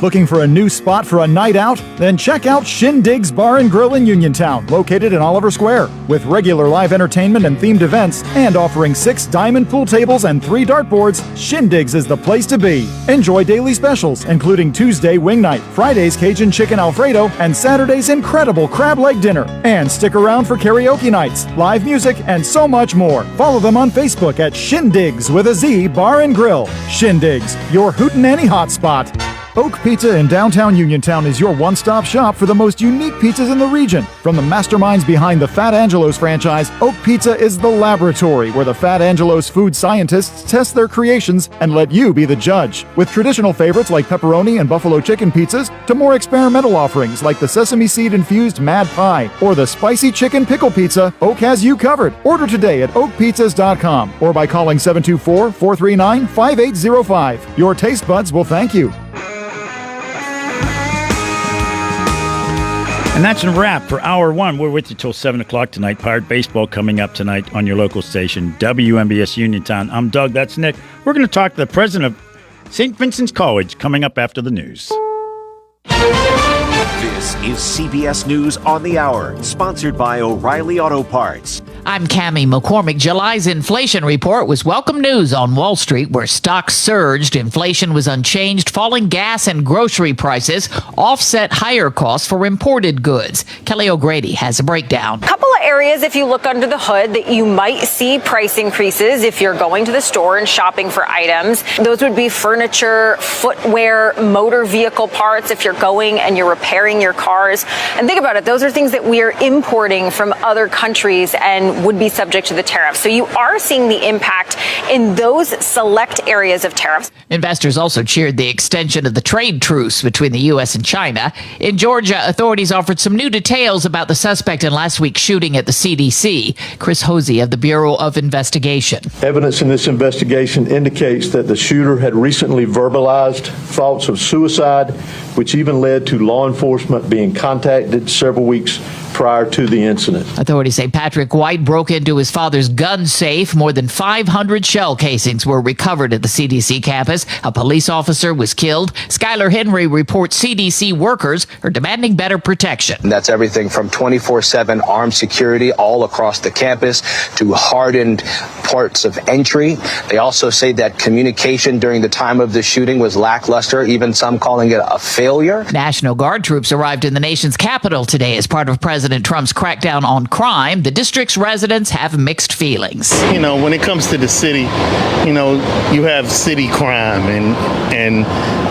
Looking for a new spot for a night out? Then check out Shindig's Bar and Grill in Uniontown, located in Oliver Square. With regular live entertainment and themed events, and offering 6 diamond pool tables and 3 dartboards, Shindig's is the place to be. Enjoy daily specials, including Tuesday wing night, Friday's Cajun chicken Alfredo, and Saturday's incredible crab leg dinner. And stick around for karaoke nights, live music, and so much more. Follow them on Facebook at Shindig's with a Z Bar and Grill. Shindig's, your hootenanny hotspot. Oak Pizza in downtown Uniontown is your one-stop shop for the most unique pizzas in the region. From the masterminds behind the Fat Angelo's franchise, Oak Pizza is the laboratory where the Fat Angelo's food scientists test their creations and let you be the judge. With traditional favorites like pepperoni and buffalo chicken pizzas to more experimental offerings like the sesame seed-infused Mad Pie or the spicy chicken pickle pizza, Oak has you covered. Order today at oakpizzas.com or by calling 724-439-5805. Your taste buds will thank you. And that's a wrap for Hour 1. We're with you till 7 o'clock tonight. Pirate Baseball coming up tonight on your local station, WMBS Uniontown. I'm Doug. That's Nick. We're going to talk to the president of St. Vincent's College coming up after the news. This is CBS News on the Hour, sponsored by O'Reilly Auto Parts. I'm Cammie McCormick. July's inflation report was welcome news on Wall Street, where stocks surged. Inflation was unchanged. Falling gas and grocery prices offset higher costs for imported goods. Kelly O'Grady has a breakdown. Couple of areas, if you look under the hood, that you might see price increases if you're going to the store and shopping for items. Those would be furniture, footwear, motor vehicle parts if you're going and you're repairing your cars. And think about it, those are things that we are importing from other countries and would be subject to the tariffs. So you are seeing the impact in those select areas of tariffs. Investors also cheered the extension of the trade truce between the U.S. and China. In Georgia, authorities offered some new details about the suspect in last week's shooting at the CDC. Chris Hosey of the Bureau of Investigation. Evidence in this investigation indicates that the shooter had recently verbalized thoughts of suicide, which even led to law enforcement being contacted several weeks prior to the incident. Authorities say Patrick White broke into his father's gun safe. More than 500 shell casings were recovered at the CDC campus. A police officer was killed. Skylar Henry reports CDC workers are demanding better protection. And that's everything from 24/7 armed security all across the campus to hardened ports of entry. They also say that communication during the time of the shooting was lackluster, even some calling it a failure. National Guard troops arrived in the nation's capital today as part of President Trump's crackdown on crime. The district's residents have mixed feelings. You know, when it comes to the city, you know, you have city crime, and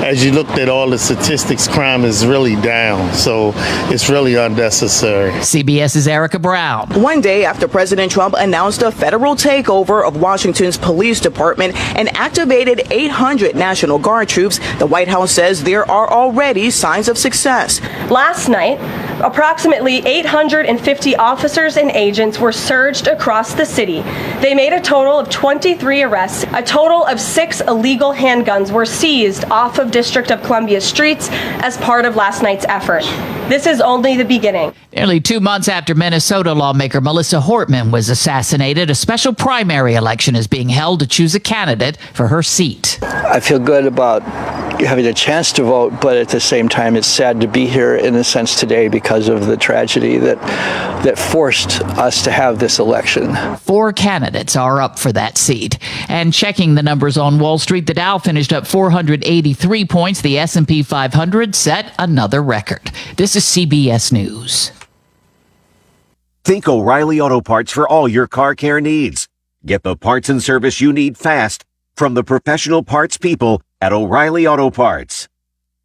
as you looked at all the statistics, crime is really down, so it's really unnecessary. CBS's Erica Brown. One day after President Trump announced a federal takeover of Washington's police department and activated 800 National Guard troops, the White House says there are already signs of success. Last night, approximately 850 officers and agents were surged across the city. They made a total of 23 arrests. A total of 6 illegal handguns were seized off of District of Columbia streets as part of last night's effort. This is only the beginning. Nearly 2 months after Minnesota lawmaker Melissa Hortman was assassinated, a special primary election is being held to choose a candidate for her seat. I feel good about having a chance to vote, but at the same time, it's sad to be here in a sense today because of the tragedy that forced us to have this election. 4 candidates are up for that seat. And checking the numbers on Wall Street, the Dow finished up 483 points. The S&P 500 set another record. This is CBS News. Think O'Reilly Auto Parts for all your car care needs. Get the parts and service you need fast from the professional parts people at O'Reilly Auto Parts.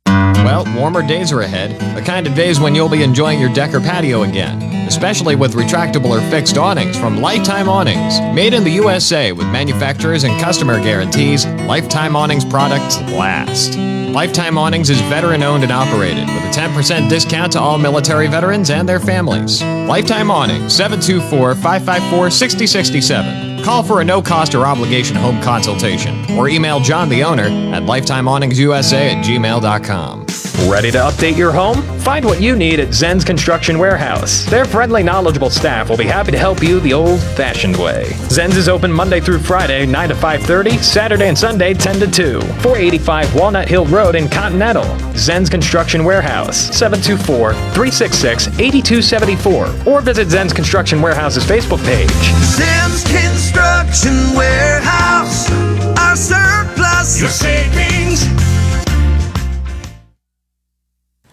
Well, warmer days are ahead, the kind of days when you'll be enjoying your deck or patio again, especially with retractable or fixed awnings from Lifetime Awnings. Made in the USA with manufacturers and customer guarantees, Lifetime Awnings products last. Lifetime Awnings is veteran-owned and operated with a 10% discount to all military veterans and their families. Lifetime Awnings, 724-554-6067. Call for a no-cost or obligation home consultation or email John, the owner, at lifetimeawningsusa@gmail.com. Ready to update your home? Find what you need at Zen's Construction Warehouse. Their friendly, knowledgeable staff will be happy to help you the old-fashioned way. Zen's is open Monday through Friday, 9 to 5:30, Saturday and Sunday, 10 to 2. 485 Walnut Hill Road in Continental. Zen's Construction Warehouse, 724-366-8274. Or visit Zen's Construction Warehouse's Facebook page. Zen's Construction Warehouse, our surplus, your savings.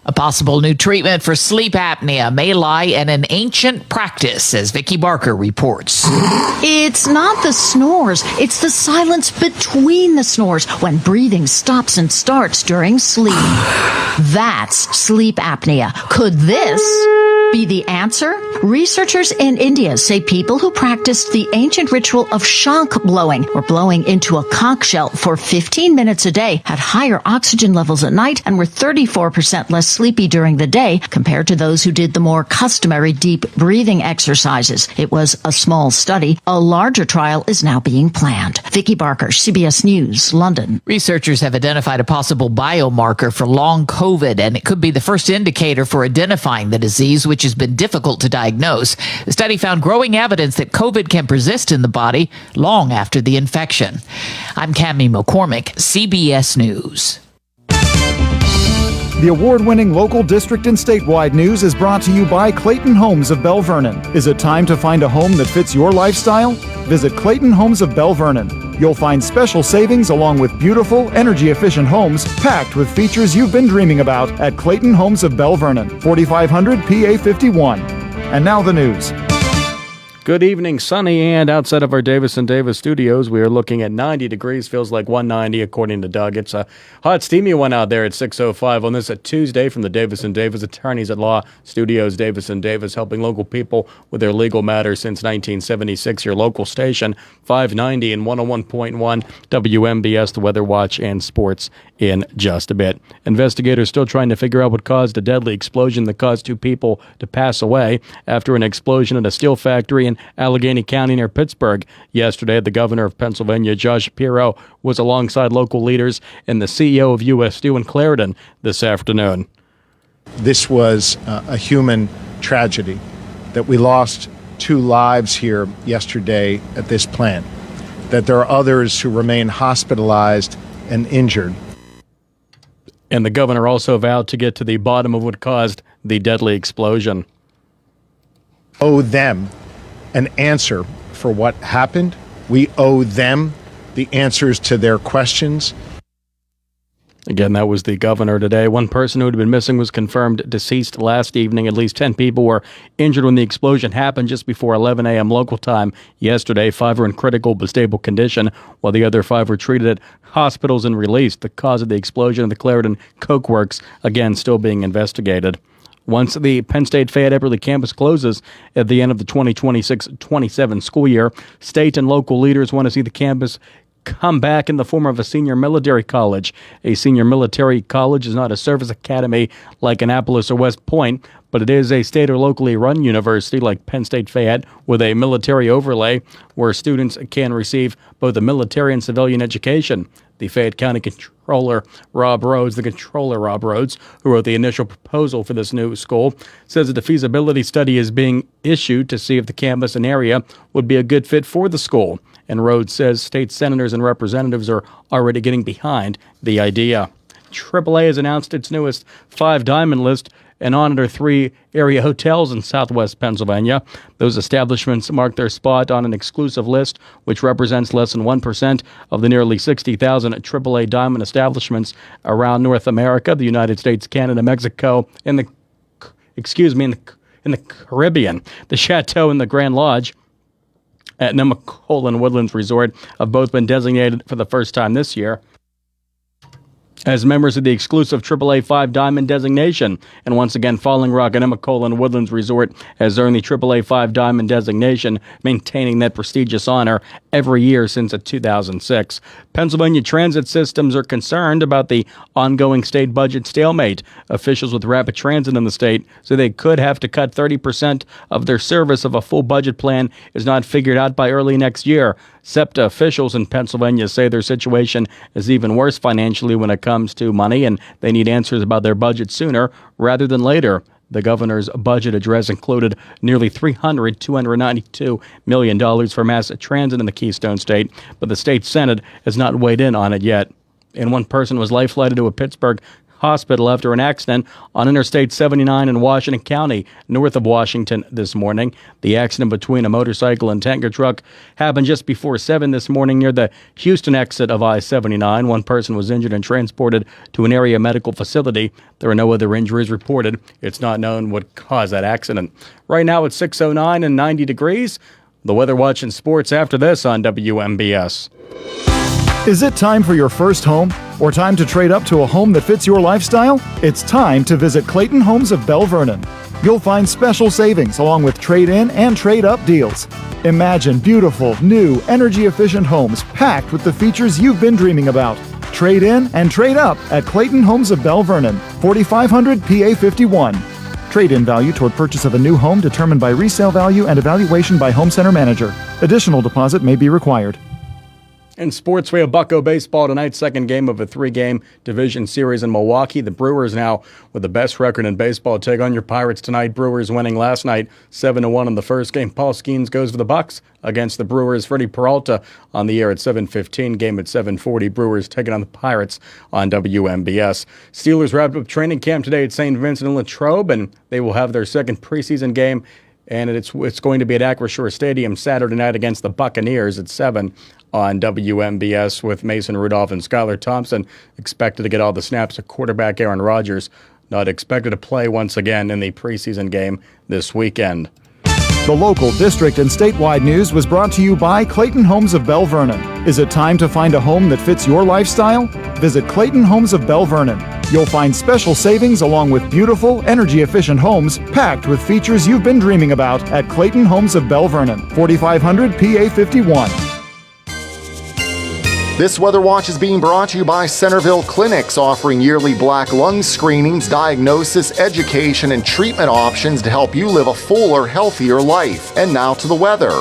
A possible new treatment for sleep apnea may lie in an ancient practice, as Vicki Barker reports. It's not the snores, it's the silence between the snores when breathing stops and starts during sleep. That's sleep apnea. Could this be the answer? Researchers in India say people who practiced the ancient ritual of shank blowing, or blowing into a conch shell for 15 minutes a day, had higher oxygen levels at night and were 34% less sleepy during the day compared to those who did the more customary deep breathing exercises. It was a small study. A larger trial is now being planned. Vicki Barker, CBS News, London. Researchers have identified a possible biomarker for long COVID, and it could be the first indicator for identifying the disease, which has been difficult to diagnose. The study found growing evidence that COVID can persist in the body long after the infection. I'm Cammie McCormick, CBS News. The award-winning local, district, and statewide news is brought to you by Clayton Homes of Bell Vernon. Is it time to find a home that fits your lifestyle? Visit Clayton Homes of Bell Vernon. You'll find special savings along with beautiful, energy-efficient homes packed with features you've been dreaming about at Clayton Homes of Bell Vernon, 4500 PA 51. And now the news. Good evening, sunny, and outside of our Davis & Davis studios, we are looking at 90 degrees, feels like 190 according to Doug. It's a hot, steamy one out there at 6:05 on this Tuesday from the Davis & Davis Attorneys at Law Studios. Davis & Davis, helping local people with their legal matters since 1976. Your local station, 590 and 101.1 WMBS, the Weather Watch, and sports in just a bit. Investigators still trying to figure out what caused a deadly explosion that caused 2 people to pass away after an explosion at a steel factory in Allegheny County near Pittsburgh. Yesterday, the governor of Pennsylvania, Josh Shapiro, was alongside local leaders and the CEO of U.S. Steel in Clarendon this afternoon. This was a human tragedy. that we lost 2 lives here yesterday at this plant, that there are others who remain hospitalized and injured. And the governor also vowed to get to the bottom of what caused the deadly explosion. Owe them an answer for what happened. We owe them the answers to their questions. Again, that was the governor today. One person who had been missing was confirmed deceased last evening. At least 10 people were injured when the explosion happened just before 11 a.m. local time yesterday. 5 were in critical but stable condition, while the other 5 were treated at hospitals and released. The cause of the explosion of the Clarendon Coke Works, again, still being investigated. Once the Penn State Fayette Epperly campus closes at the end of the 2026-27 school year, state and local leaders want to see the campus come back in the form of a senior military college. A senior military college is not a service academy like Annapolis or West Point, but it is a state or locally run university like Penn State Fayette with a military overlay where students can receive both a military and civilian education. The Fayette County Controller Rob Rhodes, who wrote the initial proposal for this new school, says that the feasibility study is being issued to see if the campus and area would be a good fit for the school. And Rhodes says state senators and representatives are already getting behind the idea. AAA has announced its newest 5-diamond list and honored 3 area hotels in southwest Pennsylvania. Those establishments mark their spot on an exclusive list, which represents less than 1% of the nearly 60,000 AAA diamond establishments around North America, the United States, Canada, Mexico, in the Caribbean. The Chateau and the Grand Lodge at Nemacolin Woodlands Resort have both been designated for the first time this year as members of the exclusive AAA 5-diamond designation. And once again, Falling Rock and Nemacolin Woodlands Resort has earned the AAA 5-diamond designation, maintaining that prestigious honor every year since 2006. Pennsylvania transit systems are concerned about the ongoing state budget stalemate. Officials with rapid transit in the state say they could have to cut 30% of their service if a full budget plan is not figured out by early next year. SEPTA officials in Pennsylvania say their situation is even worse financially when it comes to money, and they need answers about their budget sooner rather than later. The governor's budget address included nearly $292 million for mass transit in the Keystone State, but the state Senate has not weighed in on it yet. And one person was life-flighted to a Pittsburgh hospital after an accident on Interstate 79 in Washington County, north of Washington this morning. The accident between a motorcycle and tanker truck happened just before 7 this morning near the Houston exit of I-79. One person was injured and transported to an area medical facility. There are no other injuries reported. It's not known what caused that accident. Right now it's 6:09 and 90 degrees. The Weather Watch and sports after this on WMBS. Is it time for your first home or time to trade up to a home that fits your lifestyle? It's time to visit Clayton Homes of Belle Vernon. You'll find special savings along with trade-in and trade-up deals. Imagine beautiful, new, energy-efficient homes packed with the features you've been dreaming about. Trade in and trade up at Clayton Homes of Belle Vernon, 4500 PA 51. Trade-in value toward purchase of a new home determined by resale value and evaluation by home center manager. Additional deposit may be required. In sports, we have Bucko baseball tonight, second game of a 3-game division series in Milwaukee. The Brewers now with the best record in baseball take on your Pirates tonight. Brewers winning last night 7-1 in the first game. Paul Skeens goes for the Bucks against the Brewers. Freddie Peralta on the air at 7:15. Game at 7:40. Brewers taking on the Pirates on WMBS. Steelers wrapped up training camp today at St. Vincent and Latrobe, and they will have their second preseason game. And it's going to be at Acrisure Stadium Saturday night against the Buccaneers at 7 on WMBS with Mason Rudolph and Skylar Thompson expected to get all the snaps at quarterback. Aaron Rodgers not expected to play once again in the preseason game this weekend. The local, district, and statewide news was brought to you by Clayton Homes of Belle Vernon. Is it time to find a home that fits your lifestyle? Visit Clayton Homes of Belle Vernon. You'll find special savings along with beautiful, energy-efficient homes packed with features you've been dreaming about at Clayton Homes of Belle Vernon, 4500 PA 51. This Weather Watch is being brought to you by Centerville Clinics, offering yearly black lung screenings, diagnosis, education, and treatment options to help you live a fuller, healthier life. And now to the weather.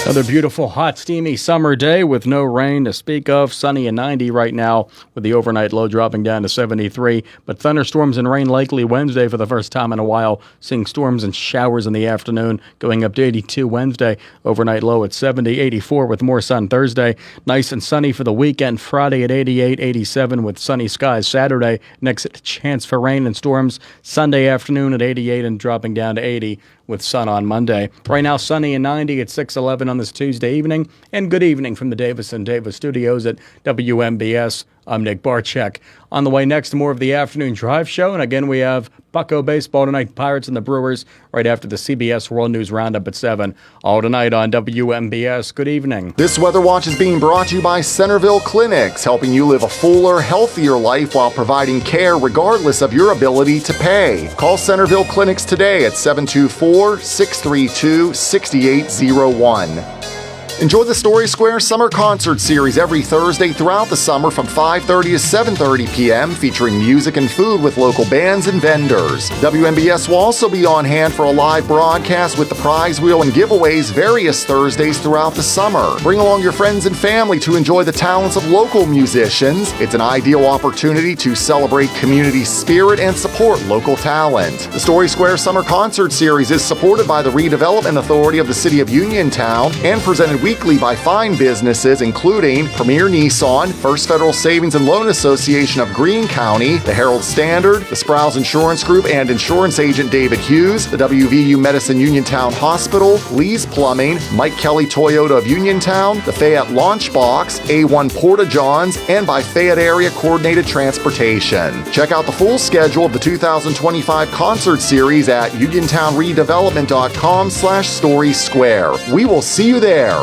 Another beautiful, hot, steamy summer day with no rain to speak of. Sunny and 90 right now with the overnight low dropping down to 73. But thunderstorms and rain likely Wednesday for the first time in a while. Seeing storms and showers in the afternoon going up to 82 Wednesday. Overnight low at 70, 84 with more sun Thursday. Nice and sunny for the weekend. Friday at 88, 87 with sunny skies Saturday. Next chance for rain and storms Sunday afternoon at 88 and dropping down to 80 with sun on Monday. Right now, sunny and 90 at 6:11 on this Tuesday evening. And good evening from the Davis & Davis studios at WMBS. I'm Nick Barczyk. On the way next, more of the afternoon drive show. And again, we have Bucko baseball tonight, Pirates and the Brewers, right after the CBS World News Roundup at 7. All tonight on WMBS. Good evening. This Weather Watch is being brought to you by Centerville Clinics, helping you live a fuller, healthier life while providing care regardless of your ability to pay. Call Centerville Clinics today at 724-632-6801. Enjoy the Story Square Summer Concert Series every Thursday throughout the summer from 5:30 to 7:30 p.m., featuring music and food with local bands and vendors. WMBS will also be on hand for a live broadcast with the prize wheel and giveaways various Thursdays throughout the summer. Bring along your friends and family to enjoy the talents of local musicians. It's an ideal opportunity to celebrate community spirit and support local talent. The Story Square Summer Concert Series is supported by the Redevelopment Authority of the City of Uniontown and presented weekly by fine businesses including Premier Nissan, First Federal Savings and Loan Association of Greene County, the Herald Standard, the Sprouse Insurance Group and insurance agent David Hughes, the WVU Medicine Uniontown Hospital, Lee's Plumbing, Mike Kelly Toyota of Uniontown, the Fayette Launchbox, A1 Porta Johns, and by Fayette Area Coordinated Transportation. Check out the full schedule of the 2025 concert series at uniontownredevelopment.com/storysquare. We will see you there.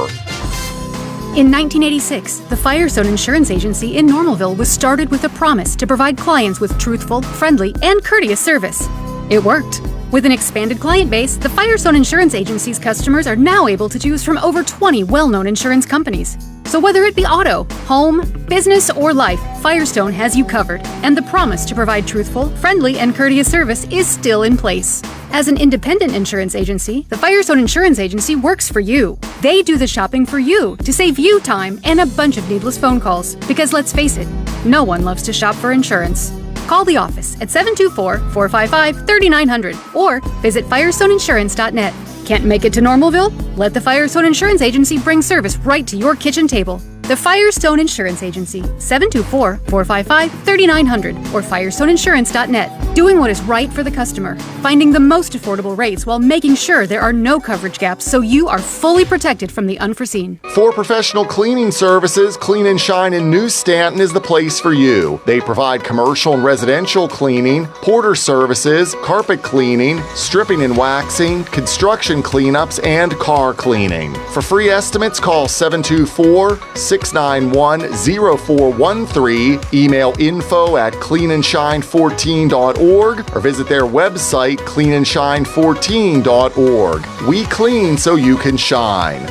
In 1986, the Firestone Insurance Agency in Normalville was started with a promise to provide clients with truthful, friendly, and courteous service. It worked. With an expanded client base, the Firestone Insurance Agency's customers are now able to choose from over 20 well-known insurance companies. So whether it be auto, home, business, or life, Firestone has you covered, and the promise to provide truthful, friendly, and courteous service is still in place. As an independent insurance agency, the Firestone Insurance Agency works for you. They do the shopping for you to save you time and a bunch of needless phone calls. Because let's face it, no one loves to shop for insurance. Call the office at 724-455-3900 or visit firestoneinsurance.net. Can't make it to Normalville? Let the Firestone Insurance Agency bring service right to your kitchen table. The Firestone Insurance Agency, 724-455-3900 or firestoneinsurance.net. Doing what is right for the customer, finding the most affordable rates while making sure there are no coverage gaps so you are fully protected from the unforeseen. For professional cleaning services, Clean and Shine in New Stanton is the place for you. They provide commercial and residential cleaning, porter services, carpet cleaning, stripping and waxing, construction cleanups, and car cleaning. For free estimates, call 724-691-0413, email info@cleanandshine14.org, or visit their website, cleanandshine14.org. We clean so you can shine.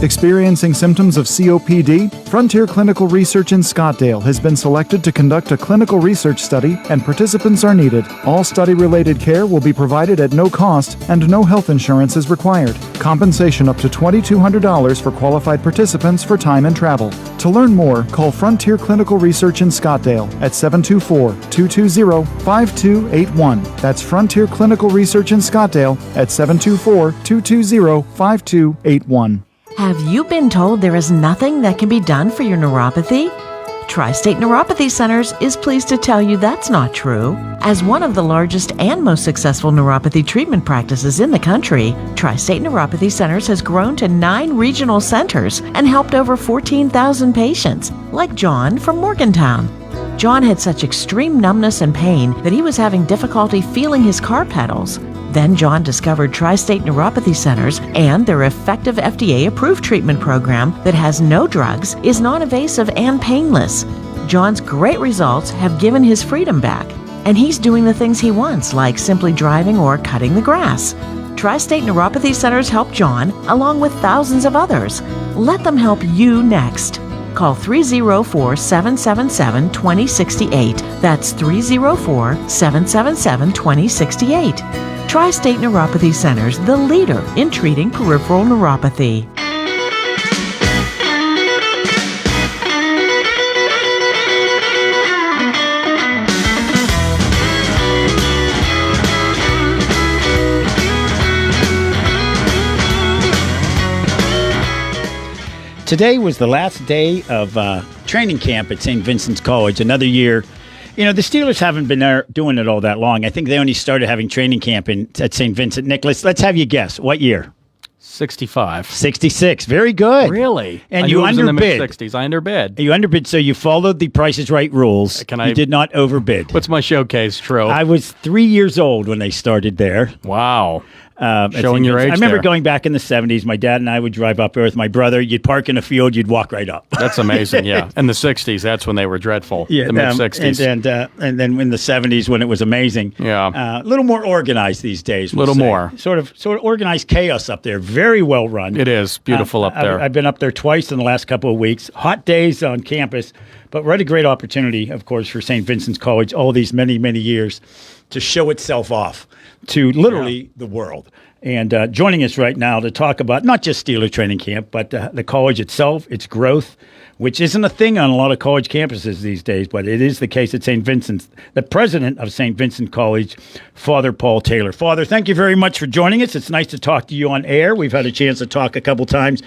Experiencing symptoms of COPD? Frontier Clinical Research in Scottsdale has been selected to conduct a clinical research study, and participants are needed. All study-related care will be provided at no cost, and no health insurance is required. Compensation up to $2,200 for qualified participants for time and travel. To learn more, call Frontier Clinical Research in Scottsdale at 724-220-5281. That's Frontier Clinical Research in Scottsdale at 724-220-5281. Have you been told there is nothing that can be done for your neuropathy? Tri-State Neuropathy Centers is pleased to tell you that's not true. As one of the largest and most successful neuropathy treatment practices in the country, Tri-State Neuropathy Centers has grown to 9 regional centers and helped over 14,000 patients, like John from Morgantown. John had such extreme numbness and pain that he was having difficulty feeling his car pedals. Then John discovered Tri-State Neuropathy Centers and their effective FDA-approved treatment program that has no drugs, is non-invasive and painless. John's great results have given his freedom back, and he's doing the things he wants, like simply driving or cutting the grass. Tri-State Neuropathy Centers help John, along with thousands of others. Let them help you next. Call 304-777-2068. That's 304-777-2068. Tri-State Neuropathy Centers, the leader in treating peripheral neuropathy. Today was the last day of training camp at St. Vincent's College. Another year. You know, the Steelers haven't been there doing it all that long. I think they only started having training camp at St. Vincent. Nicholas, let's have you guess. What year? 65. 66. Very good. Really? And I you knew it was in the underbid. mid-60s. I underbid. You underbid, so you followed the Price is Right rules. You did not overbid. What's my showcase, Tro? I was 3 years old when they started there. Wow. At Showing St. your Vincent. age I remember there. going back in the 70s. My dad and I would drive up there with my brother. You'd park in a field. You'd walk right up. That's amazing, yeah. In the 60s, that's when they were dreadful. Yeah, the mid-60s. And then in the 70s when it was amazing. Yeah. A little more organized these days. A little more. Sort of organized chaos up there. Very well run. It is beautiful up there. I've been up there twice in the last couple of weeks. Hot days on campus. But what a great opportunity, of course, for St. Vincent's College all these many, many years to show itself off to literally the world. And joining us right now to talk about not just Steeler training camp, but the college itself, its growth, which isn't a thing on a lot of college campuses these days, but it is the case at St. Vincent's. The president of St. Vincent College, Father Paul Taylor. Father, thank you very much for joining us. It's nice to talk to you on air. We've had a chance to talk a couple times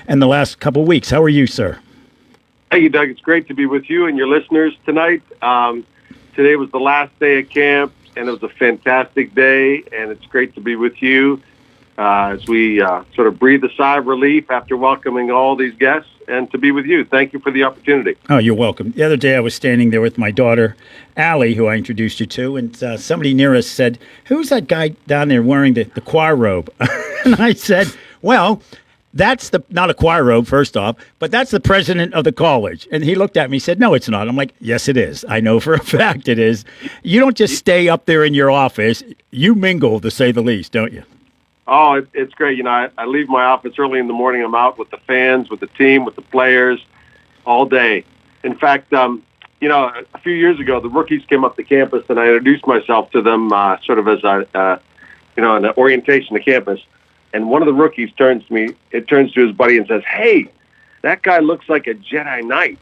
in the last couple of weeks. How are you, sir? Thank you, Doug. It's great to be with you and your listeners tonight. Today was the last day of camp, and it was a fantastic day, and it's great to be with you as we sort of breathe a sigh of relief after welcoming all these guests and to be with you. Thank you for the opportunity. Oh, you're welcome. The other day I was standing there with my daughter, Allie, who I introduced you to, and somebody near us said, "Who's that guy down there wearing the choir robe?" And I said, well, that's not a choir robe, first off, but that's the president of the college. And he looked at me and said, "No, it's not." I'm like, "Yes, it is. I know for a fact it is." You don't just stay up there in your office. You mingle, to say the least, don't you? Oh, it's great. You know, I leave my office early in the morning. I'm out with the fans, with the team, with the players all day. In fact, you know, a few years ago, the rookies came up to campus, and I introduced myself to them sort of as an orientation to campus. And one of the rookies turns to his buddy and says, "Hey, that guy looks like a Jedi Knight."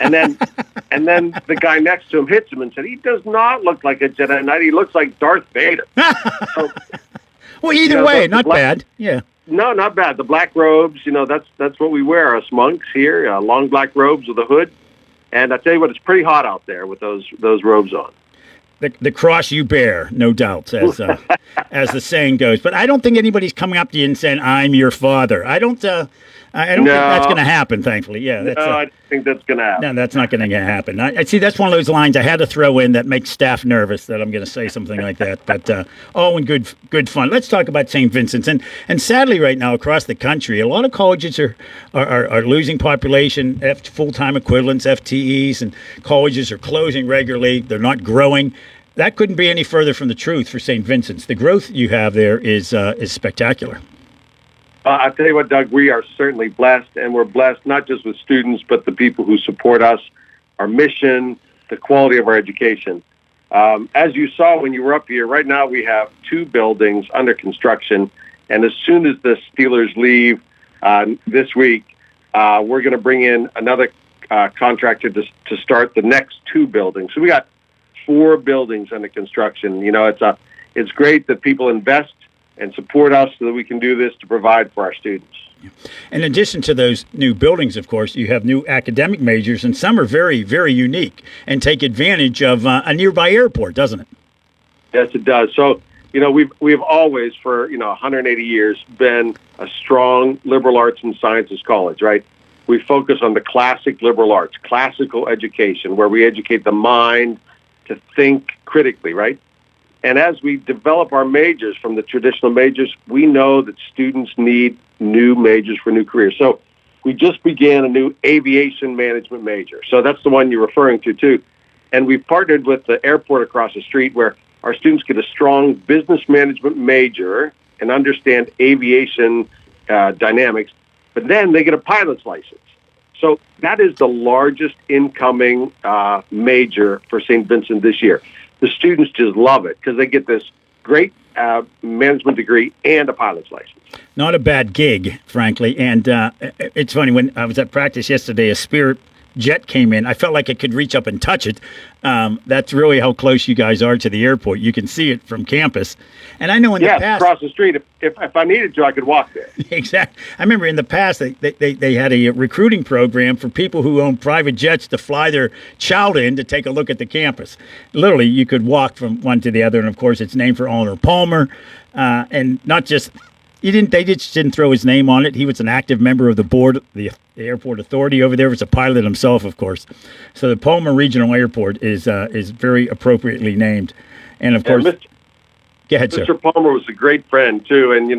and then the guy next to him hits him and said, "He does not look like a Jedi Knight. He looks like Darth Vader." So, well, either way, not bad. Yeah. No, not bad. The black robes, you know, that's what we wear, us monks here, long black robes with a hood. And I tell you what, it's pretty hot out there with those robes on. The cross you bear, no doubt, as the saying goes. But I don't think anybody's coming up to you and saying, "I'm your father." I don't think that's going to happen, thankfully. Yeah, I don't think that's going to happen. No, that's not going to happen. I see. That's one of those lines I had to throw in that makes staff nervous that I'm going to say something like that. But in good fun. Let's talk about St. Vincent's. And sadly, right now across the country, a lot of colleges are losing population, full-time equivalents, FTEs, and colleges are closing regularly. They're not growing. That couldn't be any further from the truth for St. Vincent's. The growth you have there is spectacular. I tell you what, Doug, we are certainly blessed, and we're blessed not just with students, but the people who support us, our mission, the quality of our education. As you saw when you were up here, right now we have 2 buildings under construction, and as soon as the Steelers leave this week, we're going to bring in another contractor to start the next 2 buildings. So we got 4 buildings under construction. You know, it's great that people invest and support us so that we can do this to provide for our students. In addition to those new buildings, of course, you have new academic majors, and some are very, very unique and take advantage of a nearby airport, doesn't it? Yes, it does. So, you know, we've always, for 180 years, been a strong liberal arts and sciences college, right? We focus on the classic liberal arts, classical education, where we educate the mind to think critically, right? And as we develop our majors from the traditional majors, we know that students need new majors for new careers. So we just began a new aviation management major. So that's the one you're referring to, too. And we've partnered with the airport across the street where our students get a strong business management major and understand aviation dynamics, but then they get a pilot's license. So that is the largest incoming major for St. Vincent this year. The students just love it because they get this great management degree and a pilot's license. Not a bad gig, frankly. And it's funny, when I was at practice yesterday, a Spirit jet came in, I felt like I could reach up and touch it. That's really how close you guys are to the airport. You can see it from campus. And I know in the past, across the street. If I needed to, I could walk there. Exactly. I remember in the past they had a recruiting program for people who own private jets to fly their child in to take a look at the campus. Literally, you could walk from one to the other, and of course, it's named for Arnold Palmer, and not just. They just didn't throw his name on it. He was an active member of the board, the airport authority over there. He was a pilot himself, of course. So the Palmer Regional Airport is very appropriately named, and of course, go ahead, sir. Mr. Palmer was a great friend too, and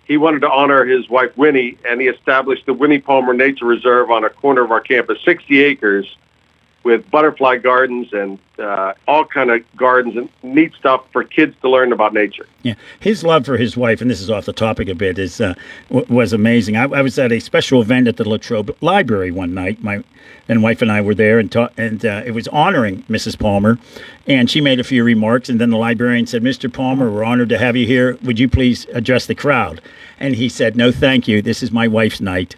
he wanted to honor his wife Winnie, and he established the Winnie Palmer Nature Reserve on a corner of our campus, 60 acres, with butterfly gardens and all kind of gardens and neat stuff for kids to learn about nature. Yeah, his love for his wife, and this is off the topic a bit, was amazing. I was at a special event at the Latrobe Library one night. My then wife and I were there, and it was honoring Mrs. Palmer, and she made a few remarks, and then the librarian said, "Mr. Palmer, we're honored to have you here. Would you please address the crowd?" And he said, "No, thank you. This is my wife's night.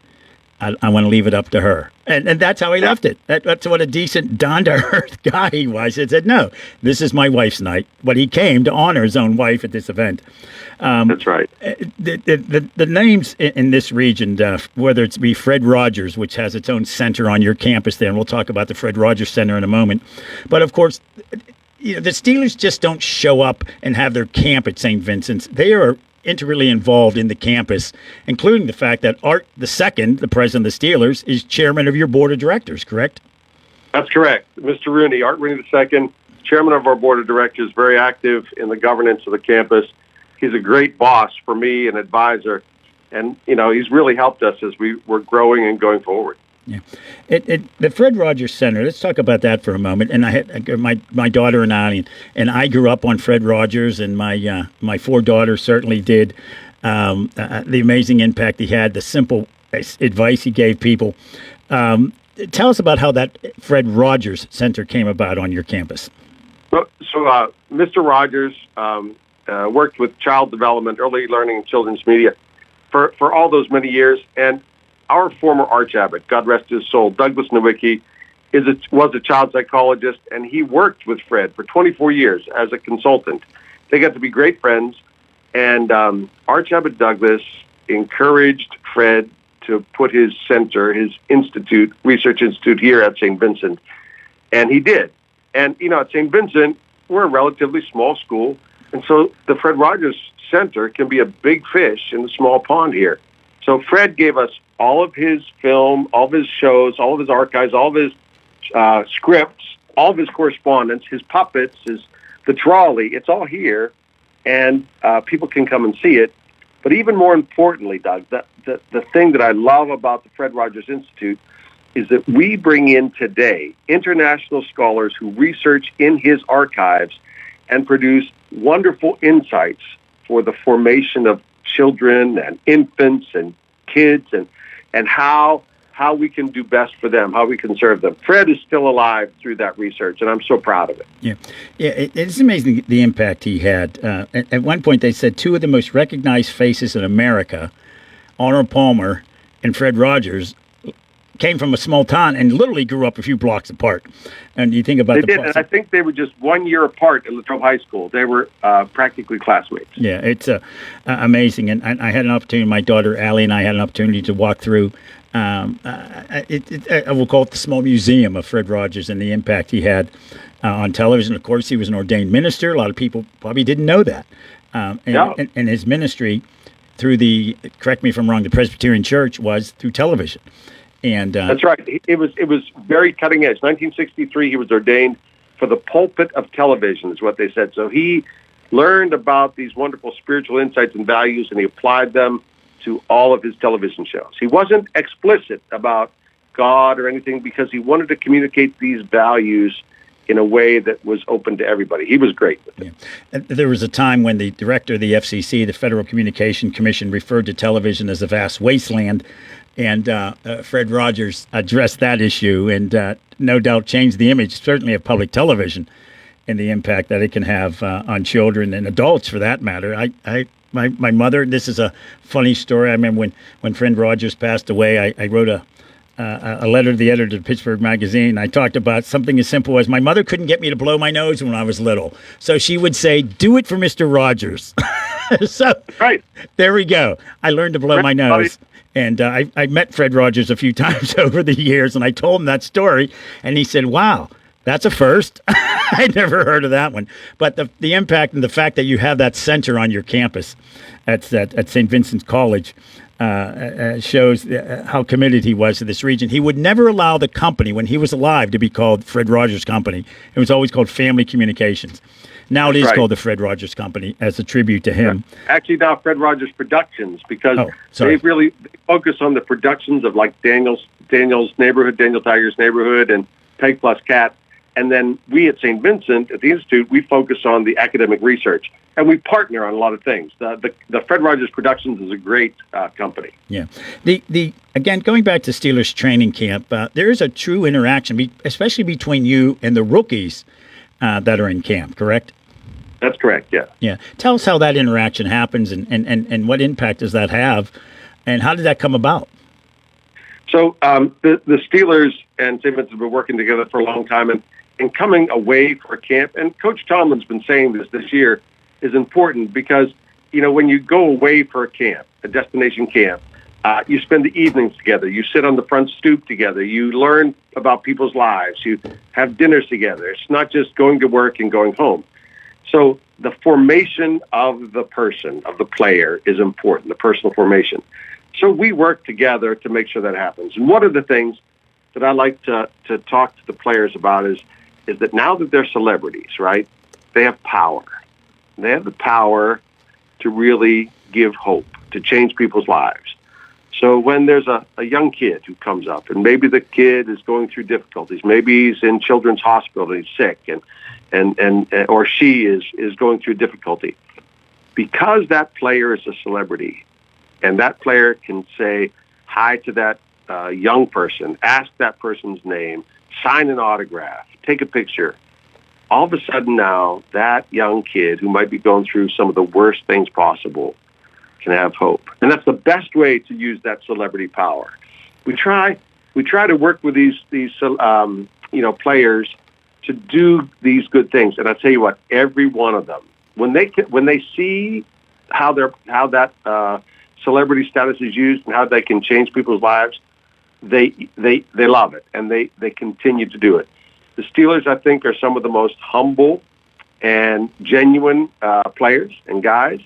I want to leave it up to her." And that's how he left it. That's what a decent, down-to-earth guy he was. He said, "No, this is my wife's night." But he came to honor his own wife at this event. That's right. The names in this region, whether it's be Fred Rogers, which has its own center on your campus there, and we'll talk about the Fred Rogers Center in a moment. But, of course, the Steelers just don't show up and have their camp at St. Vincent's. They are integrally involved in the campus, including the fact that Art II, the president of the Steelers, is chairman of your board of directors, correct? That's correct. Mr. Rooney, Art Rooney II, chairman of our board of directors, very active in the governance of the campus. He's a great boss for me, an advisor, and he's really helped us as we're growing and going forward. Yeah, the Fred Rogers Center. Let's talk about that for a moment. And I had my daughter and I grew up on Fred Rogers, and my four daughters certainly did. The amazing impact he had, the simple advice he gave people. Tell us about how that Fred Rogers Center came about on your campus. So Mr. Rogers worked with child development, early learning, and children's media for all those many years, and our former arch abbot, God rest his soul, Douglas Nowicki, was a child psychologist, and he worked with Fred for 24 years as a consultant. They got to be great friends, and Arch Abbot Douglas encouraged Fred to put his center, his institute, research institute here at St. Vincent, and he did. And, at St. Vincent, we're a relatively small school, and so the Fred Rogers Center can be a big fish in the small pond here. So Fred gave us all of his film, all of his shows, all of his archives, all of his scripts, all of his correspondence, his puppets, the trolley. It's all here, and people can come and see it. But even more importantly, Doug, the thing that I love about the Fred Rogers Institute is that we bring in today international scholars who research in his archives and produce wonderful insights for the formation of children and infants and kids and how we can do best for them, how we can serve them. Fred is still alive through that research, and I'm so proud of it. Yeah, it's amazing the impact he had. At one point, they said two of the most recognized faces in America, Arnold Palmer and Fred Rogers, came from a small town and literally grew up a few blocks apart. And you think about they did, and I think they were just 1 year apart at Latrobe High School. They were practically classmates. Yeah, it's amazing. And I had an opportunity, my daughter Allie and I had an opportunity to walk through, I will call it the small museum of Fred Rogers and the impact he had on television. Of course, he was an ordained minister. A lot of people probably didn't know that. And his ministry through correct me if I'm wrong, the Presbyterian Church was through television. And that's right. It was very cutting edge. 1963, he was ordained for the pulpit of television, is what they said. So he learned about these wonderful spiritual insights and values, and he applied them to all of his television shows. He wasn't explicit about God or anything because he wanted to communicate these values in a way that was open to everybody. He was great with it. Yeah. There was a time when the director of the FCC, the Federal Communication Commission, referred to television as a vast wasteland. And Fred Rogers addressed that issue and no doubt changed the image, certainly of public television, and the impact that it can have on children and adults, for that matter. My mother, this is a funny story. I remember when Fred Rogers passed away, I wrote a letter to the editor of Pittsburgh Magazine. I talked about something as simple as my mother couldn't get me to blow my nose when I was little. So she would say, do it for Mr. Rogers. So there we go. I learned to blow my nose. And I met Fred Rogers a few times over the years, and I told him that story, and he said, wow, that's a first. I never heard of that one. But the impact and the fact that you have that center on your campus at St. Vincent's College shows how committed he was to this region. He would never allow the company, when he was alive, to be called Fred Rogers Company. It was always called Family Communications. Now it is called the Fred Rogers Company as a tribute to him. Actually, now Fred Rogers Productions, because they really focus on the productions of like Daniel's neighborhood, Daniel Tiger's neighborhood, and Peg Plus Cat. And then we at St. Vincent, at the Institute, we focus on the academic research. And we partner on a lot of things. The Fred Rogers Productions is a great company. Yeah. Again, going back to Steelers training camp, there is a true interaction, especially between you and the rookies that are in camp, correct? That's correct, yeah. Yeah. Tell us how that interaction happens and what impact does that have, and how did that come about? So the Steelers and St. Vincent have been working together for a long time, and coming away for camp, and Coach Tomlin's been saying this year, is important because, you know, when you go away for a camp, a destination camp, you spend the evenings together. You sit on the front stoop together. You learn about people's lives. You have dinners together. It's not just going to work and going home. So the formation of the person, of the player, is important, the personal formation. So we work together to make sure that happens. And one of the things that I like to talk to the players about is that now that they're celebrities, right, they have power. They have the power to really give hope, to change people's lives. So when there's a young kid who comes up, and maybe the kid is going through difficulties, maybe he's in Children's Hospital and he's sick, and or she is going through difficulty, because that player is a celebrity, and that player can say hi to that young person, ask that person's name, sign an autograph, take a picture. All of a sudden now, that young kid who might be going through some of the worst things possible can have hope. And that's the best way to use that celebrity power. We try to work with these players to do these good things. And I tell you what, every one of them, when they see how that celebrity status is used and how they can change people's lives, they love it, and they continue to do it. The Steelers, I think, are some of the most humble and genuine players and guys,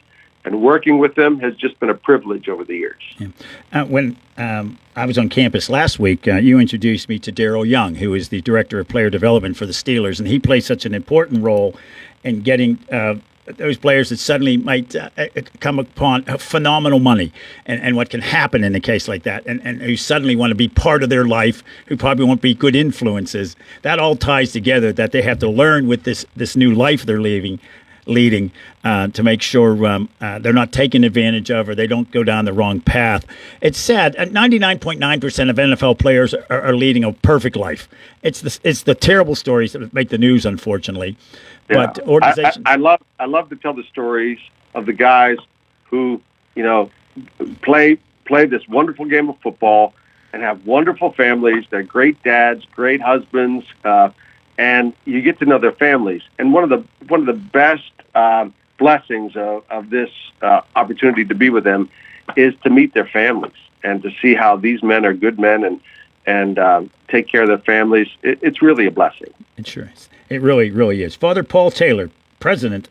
and working with them has just been a privilege over the years. Yeah. When I was on campus last week, you introduced me to Darryl Young, who is the Director of Player Development for the Steelers, and he plays such an important role in getting those players that suddenly might come upon phenomenal money and what can happen in a case like that, and who suddenly want to be part of their life, who probably won't be good influences. That all ties together, that they have to learn with this new life they're leading to make sure they're not taken advantage of, or they don't go down the wrong path. It's sad. 99.9% of NFL players are leading a perfect life. It's the terrible stories that make the news, unfortunately. Yeah. But organizations, I love to tell the stories of the guys who, you know, play this wonderful game of football and have wonderful families. They're great dads, great husbands, and you get to know their families. And one of the best blessings of this opportunity to be with them is to meet their families and to see how these men are good men and take care of their families. It's really a blessing. It sure is. It really, really is. Father Paul Taylor, president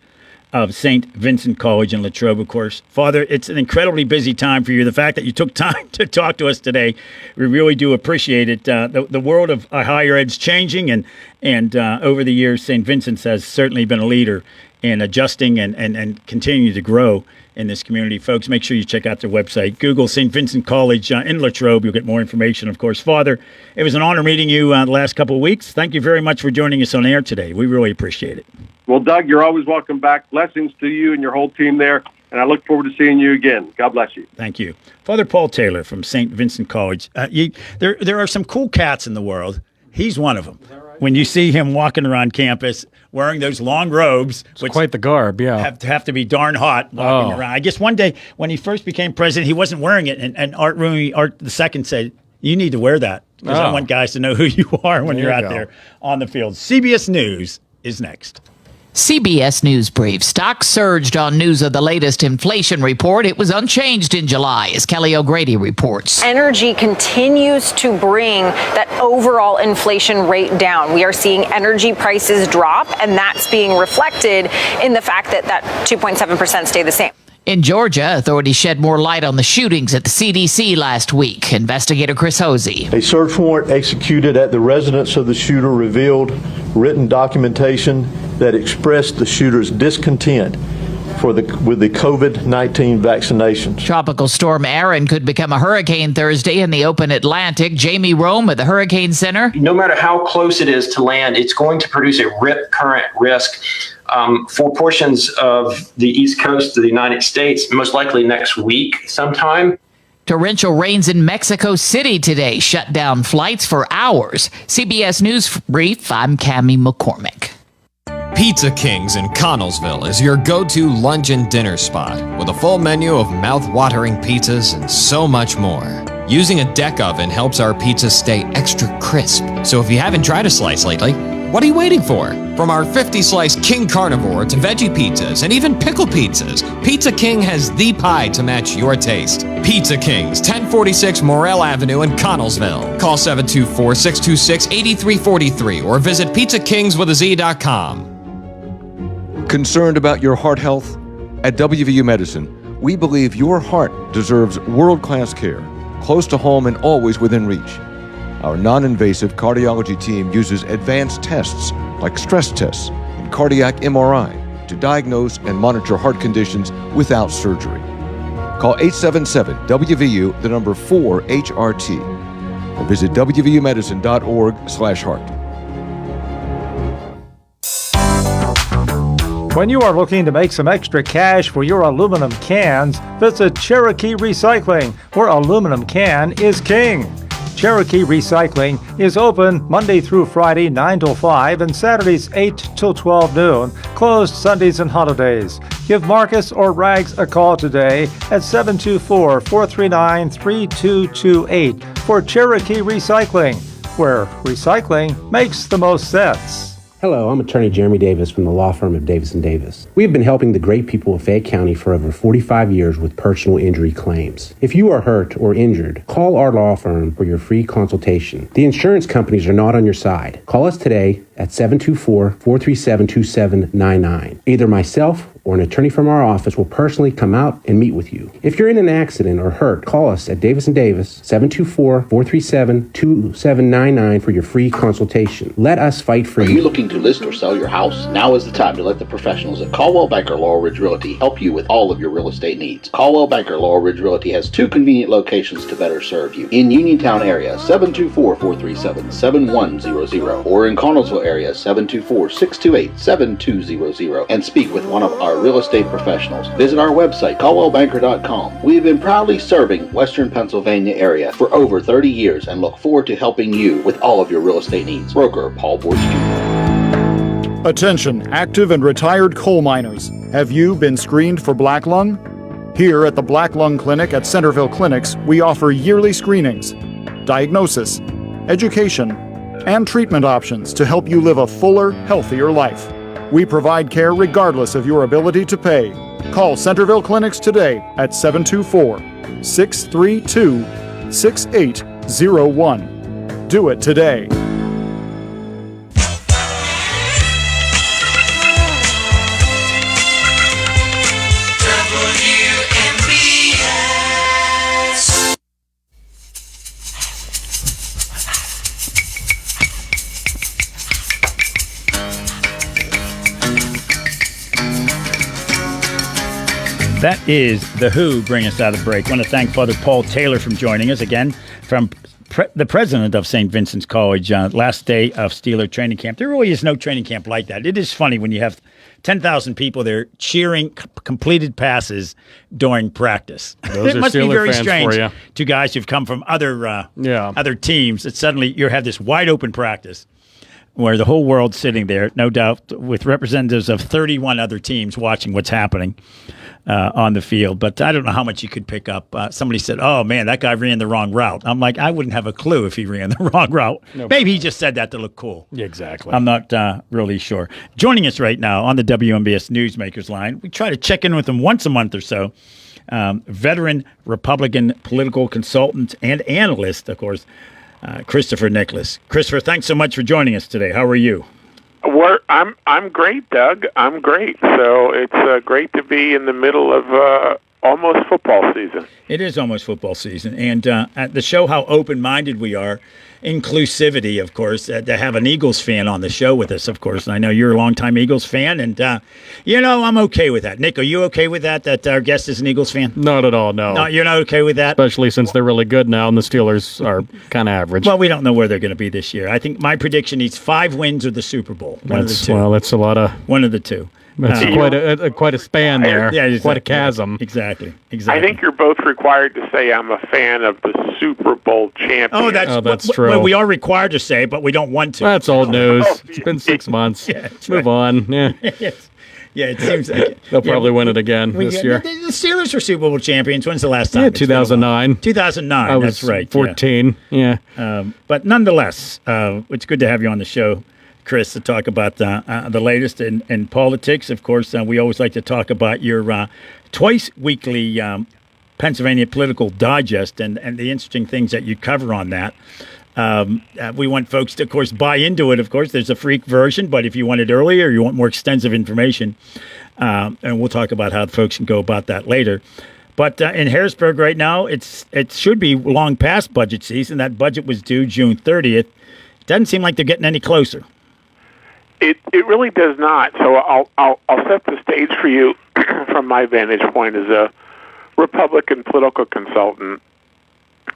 of St. Vincent College in Latrobe, of course. Father, it's an incredibly busy time for you. The fact that you took time to talk to us today, we really do appreciate it. The world of higher ed's changing, and over the years, St. Vincent's has certainly been a leader in adjusting and continuing to grow in this community. Folks, make sure you check out their website. Google St. Vincent College in Latrobe. You'll get more information, of course. Father, it was an honor meeting you the last couple of weeks. Thank you very much for joining us on air today. We really appreciate it. Well, Doug, you're always welcome back. Blessings to you and your whole team there, and I look forward to seeing you again. God bless you. Thank you. Father Paul Taylor from St. Vincent College. There are some cool cats in the world. He's one of them. When you see him walking around campus wearing those long robes, it's quite the garb, yeah. have to be darn hot walking around. I guess one day when he first became president, he wasn't wearing it, and Art II said, You need to wear that because I want guys to know who you are when There you're you out go. there on the field. CBS News is next. CBS News Brief. Stocks surged on news of the latest inflation report. It was unchanged in July, as Kelly O'Grady reports. Energy continues to bring that overall inflation rate down. We are seeing energy prices drop, and that's being reflected in the fact that that 2.7% stay the same. In Georgia, authorities shed more light on the shootings at the CDC last week. Investigator Chris Hosey. A search warrant executed at the residence of the shooter revealed written documentation that expressed the shooter's discontent with the COVID-19 vaccinations. Tropical storm Aaron could become a hurricane Thursday in the open Atlantic. Jamie Rome at the Hurricane Center. No matter how close it is to land, it's going to produce a rip current risk for portions of the east coast of the United States, most likely next week sometime. Torrential rains in Mexico City today shut down flights for hours. CBS News Brief, I'm Cammie McCormick. Pizza King's in Connellsville is your go-to lunch and dinner spot with a full menu of mouth-watering pizzas and so much more. Using a deck oven helps our pizzas stay extra crisp. So if you haven't tried a slice lately, what are you waiting for? From our 50-slice King Carnivore to veggie pizzas and even pickle pizzas, Pizza King has the pie to match your taste. Pizza King's, 1046 Morrell Avenue in Connellsville. Call 724-626-8343 or visit pizzakingswithaz.com. Concerned about your heart health? At WVU Medicine, we believe your heart deserves world-class care, close to home and always within reach. Our non-invasive cardiology team uses advanced tests like stress tests and cardiac MRI to diagnose and monitor heart conditions without surgery. Call 877-WVU, the number 4HRT, or visit wvumedicine.org/heart. When you are looking to make some extra cash for your aluminum cans, visit Cherokee Recycling, where aluminum can is king. Cherokee Recycling is open Monday through Friday 9 till 5 and Saturdays 8 till 12 noon, closed Sundays and holidays. Give Marcus or Rags a call today at 724-439-3228 for Cherokee Recycling, where recycling makes the most sense. Hello, I'm attorney Jeremy Davis from the law firm of Davis & Davis. We have been helping the great people of Fayette County for over 45 years with personal injury claims. If you are hurt or injured, call our law firm for your free consultation. The insurance companies are not on your side. Call us today at 724-437-2799. Either myself or an attorney from our office will personally come out and meet with you. If you're in an accident or hurt, call us at Davis & Davis, 724-437-2799 for your free consultation. Let us fight for you. Are you looking to list or sell your house? Now is the time to let the professionals at Caldwell Banker Laurel Ridge Realty help you with all of your real estate needs. Caldwell Banker Laurel Ridge Realty has two convenient locations to better serve you. In Uniontown area, 724-437-7100, or in Connellsville area, 724-628-7200, and speak with one of our real estate professionals. Visit our website, caldwellbanker.com. We have been proudly serving Western Pennsylvania area for over 30 years and look forward to helping you with all of your real estate needs. Broker Paul Borch Jr. Attention, active and retired coal miners. Have you been screened for black lung? Here at the Black Lung Clinic at Centerville Clinics, we offer yearly screenings, diagnosis, education, and treatment options to help you live a fuller, healthier life. We provide care regardless of your ability to pay. Call Centerville Clinics today at 724-632-6801. Do it today. That is The Who bringing us out of break. I want to thank Father Paul Taylor for joining us again from the president of St. Vincent's College, last day of Steeler training camp. There really is no training camp like that. It is funny when you have 10,000 people there cheering completed passes during practice. Those it are must Steeler be very fans strange for you. to guys who've come from other teams that suddenly you have this wide open practice. where the whole world's sitting there, no doubt, with representatives of 31 other teams watching what's happening on the field. But I don't know how much you could pick up. Somebody said, oh, man, that guy ran the wrong route. I'm like, I wouldn't have a clue if he ran the wrong route. Nope. Maybe he just said that to look cool. Yeah, exactly. I'm not really sure. Joining us right now on the WMBS Newsmakers line, we try to check in with him once a month or so. Veteran Republican political consultant and analyst, of course, Christopher Nicholas. Christopher, thanks so much for joining us today. How are you? I'm great, Doug. I'm great. So it's great to be in the middle of almost football season. It is almost football season. And at the show, how open-minded we are. Inclusivity, of course, to have an Eagles fan on the show with us, of course. And I know you're a longtime Eagles fan, and, I'm okay with that. Nick, are you okay with that our guest is an Eagles fan? Not at all, no. No, you're not okay with that? Especially since they're really good now, and the Steelers are kind of average. Well, we don't know where they're going to be this year. I think my prediction is 5 wins or the Super Bowl. One of the two. Well, that's a lot of... One of the two. That's quite a span there. Yeah, quite a chasm. Exactly. I think you're both required to say I'm a fan of the Super Bowl champion. Oh, that's true. Well, we are required to say, but we don't want to. That's old news. It's been 6 months. Yeah, move on. Yeah. Yeah, it seems like they'll probably win it again this year. The Steelers were Super Bowl champions. When's the last time? Yeah, 2009. 2009. That's right. 14. Yeah. But nonetheless, it's good to have you on the show, Chris, to talk about the latest in politics. Of course, we always like to talk about your twice weekly Pennsylvania Political Digest and the interesting things that you cover on that. We want folks to, of course, buy into it. Of course, there's a free version, but if you want it earlier, you want more extensive information, and we'll talk about how folks can go about that later. But in Harrisburg right now, it should be long past budget season. That budget was due June 30th. It doesn't seem like they're getting any closer. It really does not. So I'll set the stage for you from my vantage point as a Republican political consultant.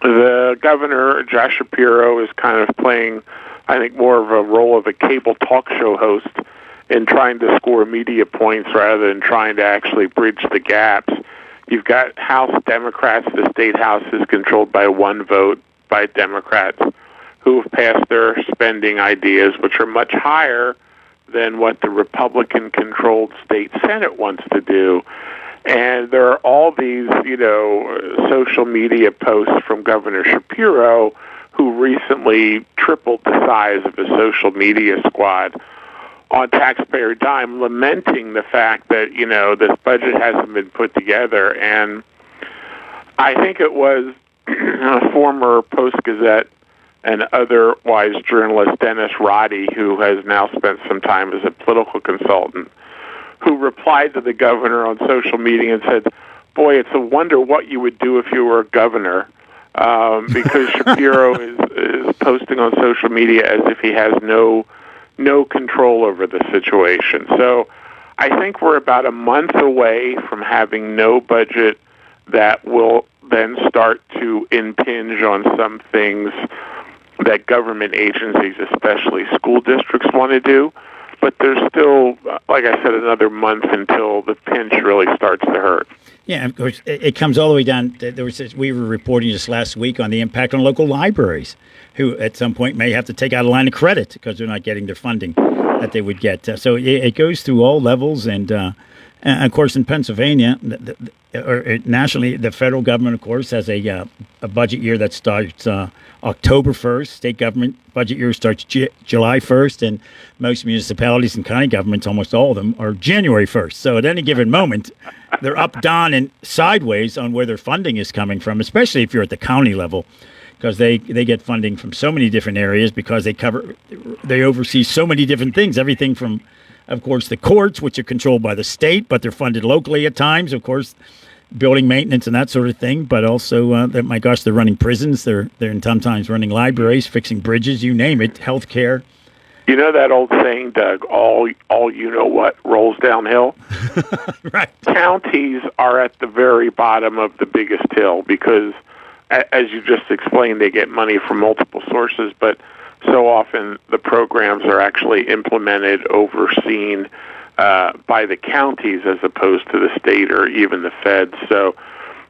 The governor, Josh Shapiro, is kind of playing, I think, more of a role of a cable talk show host in trying to score media points rather than trying to actually bridge the gaps. You've got House Democrats. The state House is controlled by one vote by Democrats who have passed their spending ideas, which are much higher than what the Republican-controlled state Senate wants to do. And there are all these, social media posts from Governor Shapiro, who recently tripled the size of his social media squad on taxpayer dime, lamenting the fact that, this budget hasn't been put together. And I think it was a former Post-Gazette and otherwise journalist Dennis Roddy, who has now spent some time as a political consultant, who replied to the governor on social media and said, boy, it's a wonder what you would do if you were a governor, because Shapiro is posting on social media as if he has no control over the situation. So I think we're about a month away from having no budget that will then start to impinge on some things that government agencies, especially school districts, want to do. But there's still, like I said, another month until the pinch really starts to hurt. Yeah, of course, it comes all the way down. We were reporting just last week on the impact on local libraries, who at some point may have to take out a line of credit because they're not getting their funding that they would get. So it goes through all levels. And of course, in Pennsylvania, or nationally, the federal government, of course, has a budget year that starts October 1st. State government budget year starts July 1st, and most municipalities and county governments, almost all of them, are January 1st. So at any given moment, they're up, down, and sideways on where their funding is coming from, especially if you're at the county level, because they get funding from so many different areas because they oversee so many different things, everything from, of course, the courts, which are controlled by the state, but they're funded locally at times, of course, building maintenance and that sort of thing, but also, my gosh, they're running prisons, they're sometimes running libraries, fixing bridges, you name it, healthcare. You know that old saying, Doug, all you know what rolls downhill? Right. Counties are at the very bottom of the biggest hill because, as you just explained, they get money from multiple sources, but so often the programs are actually implemented, overseen by the counties as opposed to the state or even the feds. So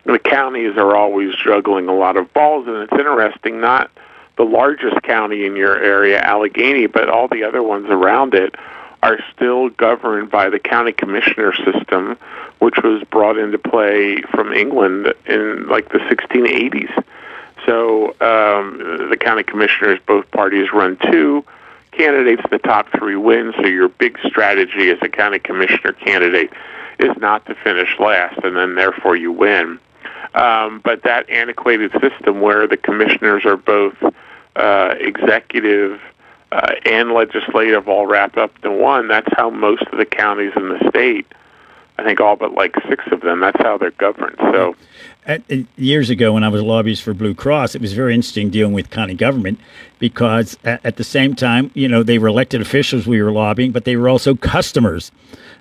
the counties are always juggling a lot of balls, and it's interesting, not the largest county in your area, Allegheny, but all the other ones around it are still governed by the county commissioner system, which was brought into play from England in like the 1680s. So the county commissioners, both parties run 2 candidates. The top 3 win. So your big strategy as a county commissioner candidate is not to finish last, and then therefore you win. But that antiquated system where the commissioners are both executive and legislative all wrapped up in one, that's how most of the counties in the state, I think all but like 6 of them, that's how they're governed. So years ago when I was a lobbyist for Blue Cross, it was very interesting dealing with county government because at the same time, they were elected officials we were lobbying, but they were also customers,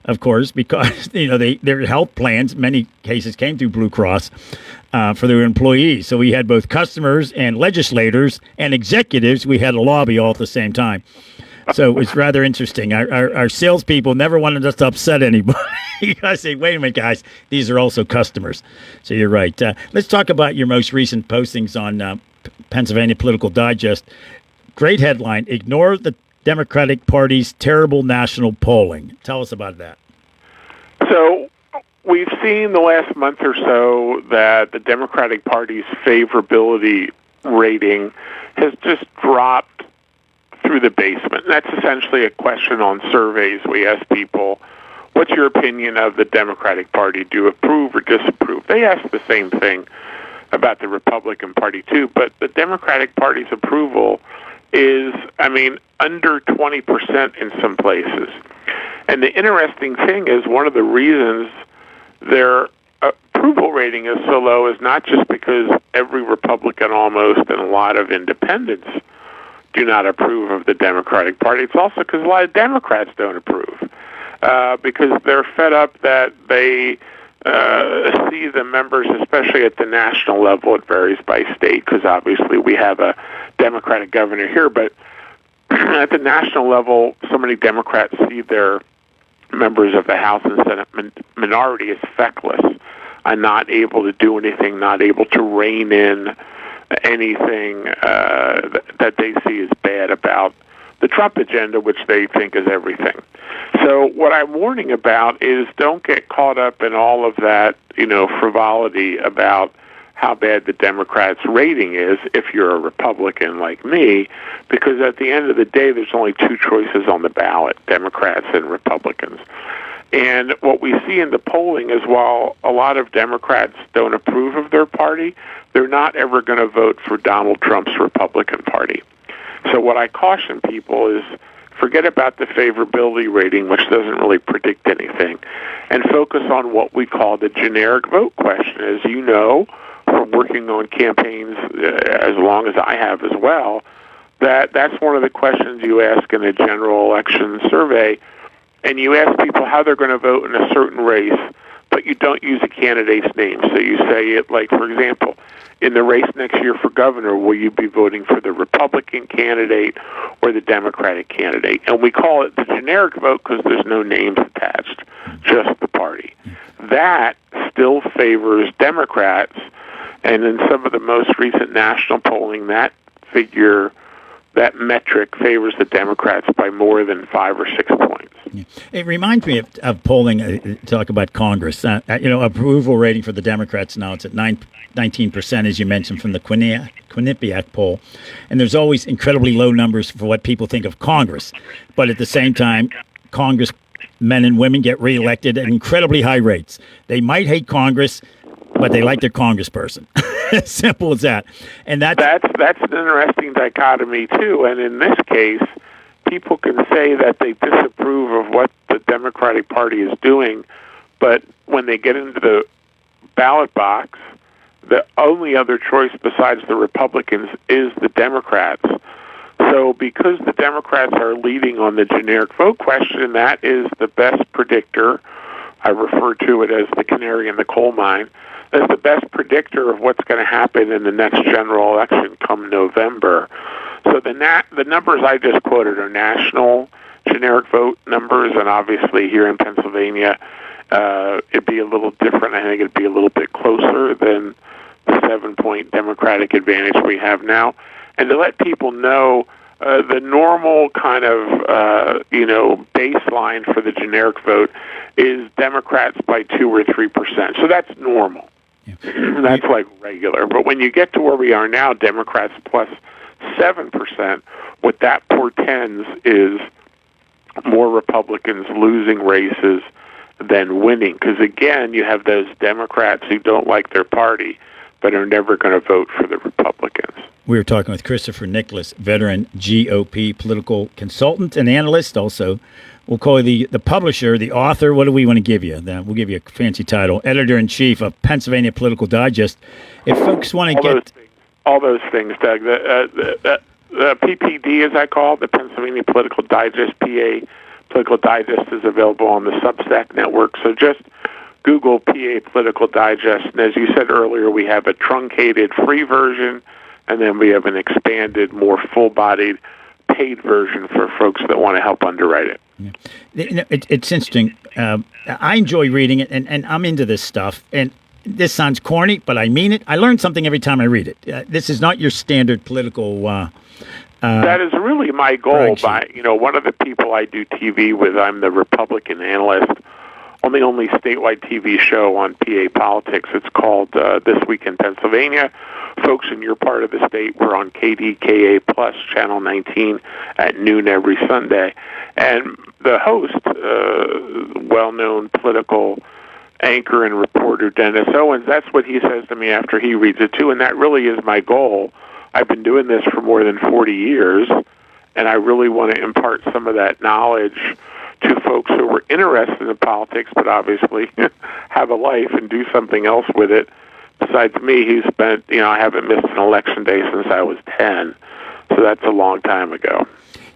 of course, because, their health plans, in many cases, came through Blue Cross for their employees. So we had both customers and legislators and executives. We had a lobby all at the same time. So it's rather interesting. Our salespeople never wanted us to upset anybody. I say, wait a minute, guys, these are also customers. So you're right. Let's talk about your most recent postings on Pennsylvania Political Digest. Great headline, Ignore the Democratic Party's Terrible National Polling. Tell us about that. So we've seen the last month or so that the Democratic Party's favorability rating has just dropped through the basement. That's essentially a question on surveys. We ask people, what's your opinion of the Democratic Party? Do you approve or disapprove? They ask the same thing about the Republican Party too, but the Democratic Party's approval is, under 20% in some places. And the interesting thing is one of the reasons their approval rating is so low is not just because every Republican almost and a lot of independents do not approve of the Democratic Party. It's also because a lot of Democrats don't approve because they're fed up that they see the members, especially at the national level. It varies by state because obviously we have a Democratic governor here, but at the national level, so many Democrats see their members of the House and Senate minority as feckless and not able to do anything, not able to rein in anything that they see as bad about the Trump agenda, which they think is everything. So what I'm warning about is don't get caught up in all of that, frivolity about how bad the Democrats' rating is if you're a Republican like me, because at the end of the day, there's only 2 choices on the ballot, Democrats and Republicans. And what we see in the polling is while a lot of Democrats don't approve of their party, they're not ever going to vote for Donald Trump's Republican Party. So what I caution people is forget about the favorability rating, which doesn't really predict anything, and focus on what we call the generic vote question. As you know, from working on campaigns as long as I have as well, that's one of the questions you ask in a general election survey. And you ask people how they're going to vote in a certain race, but you don't use a candidate's name. So you say it like, for example, in the race next year for governor, will you be voting for the Republican candidate or the Democratic candidate? And we call it the generic vote because there's no names attached, just the party. That still favors Democrats, and in some of the most recent national polling, that metric favors the Democrats by more than 5 or 6 points. Yeah. It reminds me of polling, talk about Congress. Approval rating for the Democrats now, it's at 19%, as you mentioned, from the Quinnipiac poll. And there's always incredibly low numbers for what people think of Congress. But at the same time, Congress men and women get reelected at incredibly high rates. They might hate Congress, but they like their congressperson. Simple as that. And that's an interesting dichotomy too. And in this case, people can say that they disapprove of what the Democratic Party is doing, but when they get into the ballot box, the only other choice besides the Republicans is the Democrats. So because the Democrats are leading on the generic vote question, that is the best predictor. I refer to it as the canary in the coal mine. That's the best predictor of what's going to happen in the next general election come November. So the numbers I just quoted are national generic vote numbers, and obviously here in Pennsylvania, it'd be a little different. I think it'd be a little bit closer than the 7-point Democratic advantage we have now. and to let people know the normal kind of, baseline for the generic vote is Democrats by 2 or 3%. So that's normal. That's like regular. But when you get to where we are now, Democrats plus 7%, what that portends is more Republicans losing races than winning. Because, again, you have those Democrats who don't like their party but are never going to vote for the Republicans. We were talking with Christopher Nicholas, veteran GOP political consultant and analyst. Also, we'll call you the publisher, the author. What do we want to give you? We'll give you a fancy title. Editor-in-Chief of Pennsylvania Political Digest. If folks want to get... All those things, Doug. The PPD, as I call it, the Pennsylvania Political Digest, PA Political Digest, is available on the Substack network. So just Google PA Political Digest. And as you said earlier, we have a truncated free version, and then we have an expanded, more full-bodied paid version for folks that want to help underwrite it. Yeah. It's interesting. I enjoy reading it, and I'm into this stuff. And this sounds corny, but I mean it. I learn something every time I read it. This is not your standard political... that is really my goal. One of the people I do TV with, I'm the Republican analyst on the only statewide TV show on PA politics. It's called This Week in Pennsylvania. Folks in your part of the state, we're on KDKA Plus, Channel 19 at noon every Sunday. And the host, well-known political anchor and reporter Dennis Owens, that's what he says to me after he reads it too, and that really is my goal. I've been doing this for more than 40 years, and I really want to impart some of that knowledge to folks who were interested in politics but obviously have a life and do something else with it. Besides me, who spent, I haven't missed an election day since I was 10, so that's a long time ago.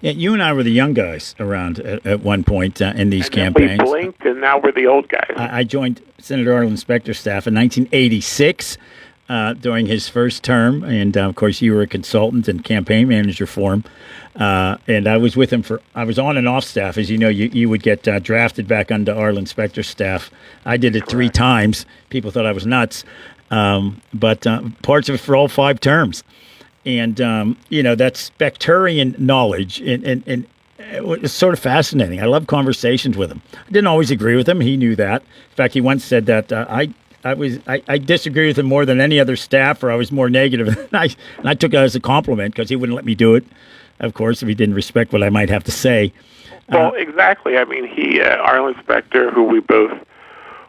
Yeah, you and I were the young guys around at one point in these campaigns. We blinked, and now we're the old guys. I joined Senator Arlen Specter's staff in 1986 during his first term, and of course you were a consultant and campaign manager for him. And I was with him I was on and off staff. As you know, you would get drafted back onto Arlen Specter's staff. I did it 3 times. People thought I was nuts, but parts of it for all 5 terms. And, that Specterian knowledge, and it's sort of fascinating. I love conversations with him. I didn't always agree with him. He knew that. In fact, he once said that I disagree with him more than any other staffer. I was more negative. And I took it as a compliment because he wouldn't let me do it, of course, if he didn't respect what I might have to say. Well, exactly. I mean, Arlen Specter, who we both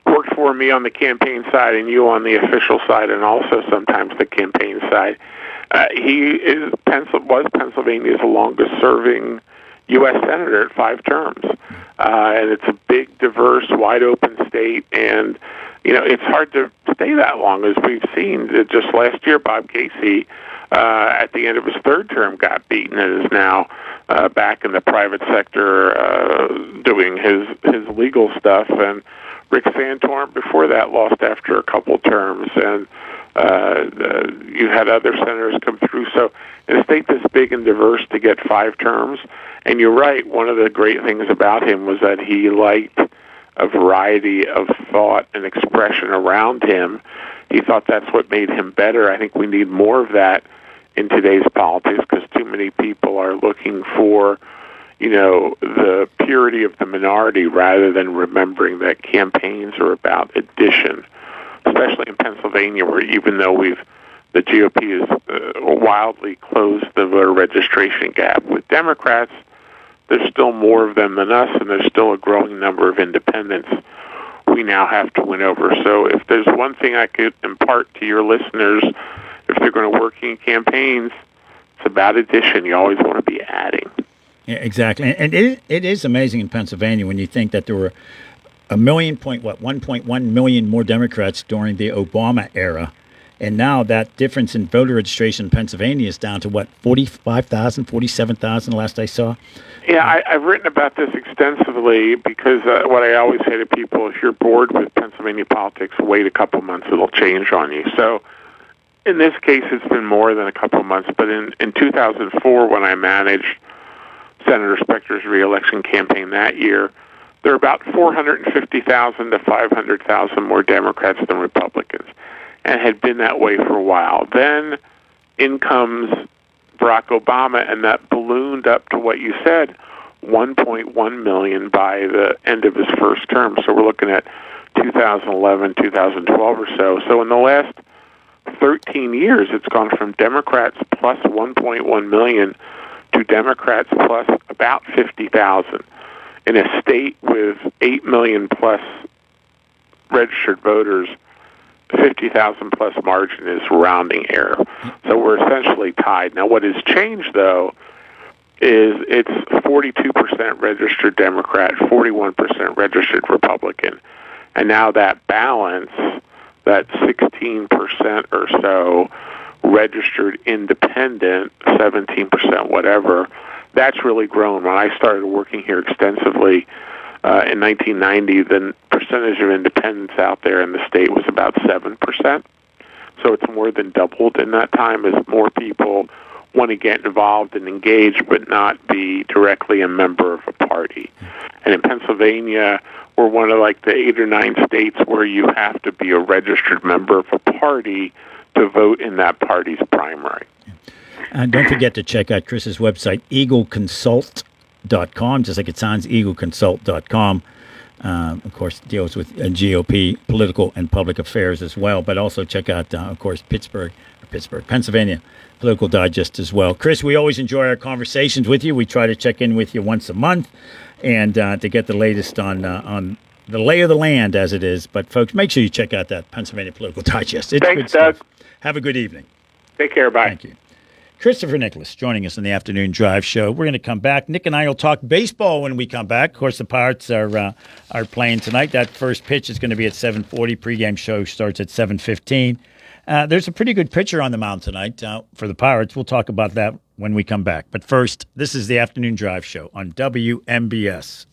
worked for, me on the campaign side and you on the official side, and also sometimes the campaign side, he was Pennsylvania's longest-serving U.S. senator at 5 terms, and it's a big, diverse, wide-open state. And it's hard to stay that long, as we've seen. Just last year, Bob Casey, at the end of his 3rd term, got beaten and is now back in the private sector doing his legal stuff. And Rick Santorum, before that, lost after a couple terms, and you had other senators come through. So in a state this big and diverse, to get 5 terms, and you're right, one of the great things about him was that he liked a variety of thought and expression around him. He thought that's what made him better. I think we need more of that in today's politics, because too many people are looking for the purity of the minority rather than remembering that campaigns are about addition, especially in Pennsylvania, where even though the GOP has wildly closed the voter registration gap with Democrats, there's still more of them than us, and there's still a growing number of independents we now have to win over. So if there's one thing I could impart to your listeners, if they're going to work in campaigns, it's about addition. You always want to be adding. Yeah, exactly. And it is amazing in Pennsylvania when you think that there were 1.1 million more Democrats during the Obama era. And now that difference in voter registration in Pennsylvania is down to 45,000, 47,000 last I saw. Yeah, I've written about this extensively because what I always say to people, if you're bored with Pennsylvania politics, wait a couple months, it'll change on you. So in this case, it's been more than a couple months. But in 2004, when I managed Senator Specter's reelection campaign that year, there were about 450,000 to 500,000 more Democrats than Republicans, and had been that way for a while. Then in comes Barack Obama, and that ballooned up to what you said, 1.1 million by the end of his first term. So we're looking at 2011, 2012 or so. So in the last 13 years, it's gone from Democrats plus 1.1 million to Democrats plus about 50,000. In a state with 8 million plus registered voters, 50,000 plus margin is rounding error. So we're essentially tied. Now, what has changed, though, is it's 42% registered Democrat, 41% registered Republican. And now that balance, that 16% or so registered independent, 17% whatever, that's really grown. When I started working here extensively in 1990, the percentage of independents out there in the state was about 7%. So it's more than doubled in that time as more people want to get involved and engage but not be directly a member of a party. And in Pennsylvania, we're one of like the 8 or 9 states where you have to be a registered member of a party to vote in that party's primary. And don't forget to check out Chris's website, eagleconsult.com, just like it sounds, eagleconsult.com. Of course, deals with GOP political and public affairs as well. But also check out, of course, Pennsylvania Political Digest as well. Chris, we always enjoy our conversations with you. We try to check in with you once a month and to get the latest on the lay of the land as it is. But, folks, make sure you check out that Pennsylvania Political Digest. It's Thanks, good stuff. Doug. Have a good evening. Take care. Bye. Thank you. Christopher Nicholas joining us in the Afternoon Drive Show. We're going to come back. Nick and I will talk baseball when we come back. Of course, the Pirates are playing tonight. That first pitch is going to be at 7:40. Pregame show starts at 7:15. There's a pretty good pitcher on the mound tonight for the Pirates. We'll talk about that when we come back. But first, this is the Afternoon Drive Show on WMBS.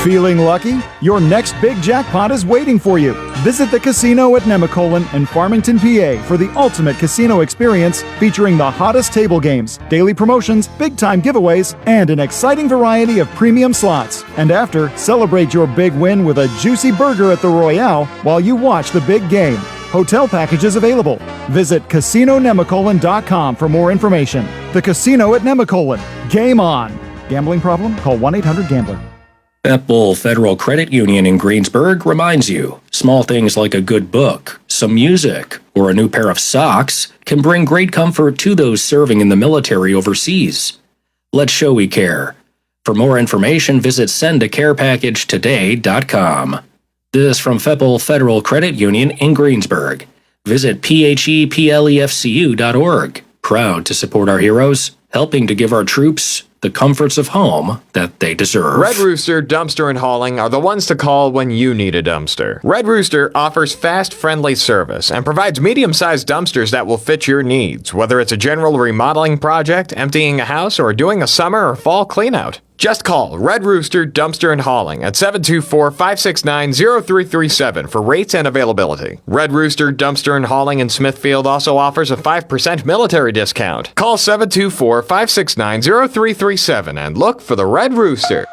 Feeling lucky? Your next big jackpot is waiting for you. Visit the casino at Nemacolin in Farmington, PA for the ultimate casino experience featuring the hottest table games, daily promotions, big-time giveaways, and an exciting variety of premium slots. And after, celebrate your big win with a juicy burger at the Royale while you watch the big game. Hotel packages available. Visit CasinoNemacolin.com for more information. The Casino at Nemacolin. Game on. Gambling problem? Call 1-800-GAMBLER. Bethel Federal Credit Union in Greensburg reminds you, small things like a good book, some music, or a new pair of socks can bring great comfort to those serving in the military overseas. Let's show we care. For more information, visit sendacarepacagetoday.com. This from Feppel Federal Credit Union in Greensburg. Visit pheplefcu.org. Proud to support our heroes, helping to give our troops the comforts of home that they deserve. Red Rooster Dumpster and Hauling are the ones to call when you need a dumpster. Red Rooster offers fast, friendly service and provides medium-sized dumpsters that will fit your needs, whether it's a general remodeling project, emptying a house, or doing a summer or fall cleanout. Just call Red Rooster Dumpster and Hauling at 724-569-0337 for rates and availability. Red Rooster Dumpster and Hauling in Smithfield also offers a 5% military discount. Call 724-569-0337 and look for the Red Rooster.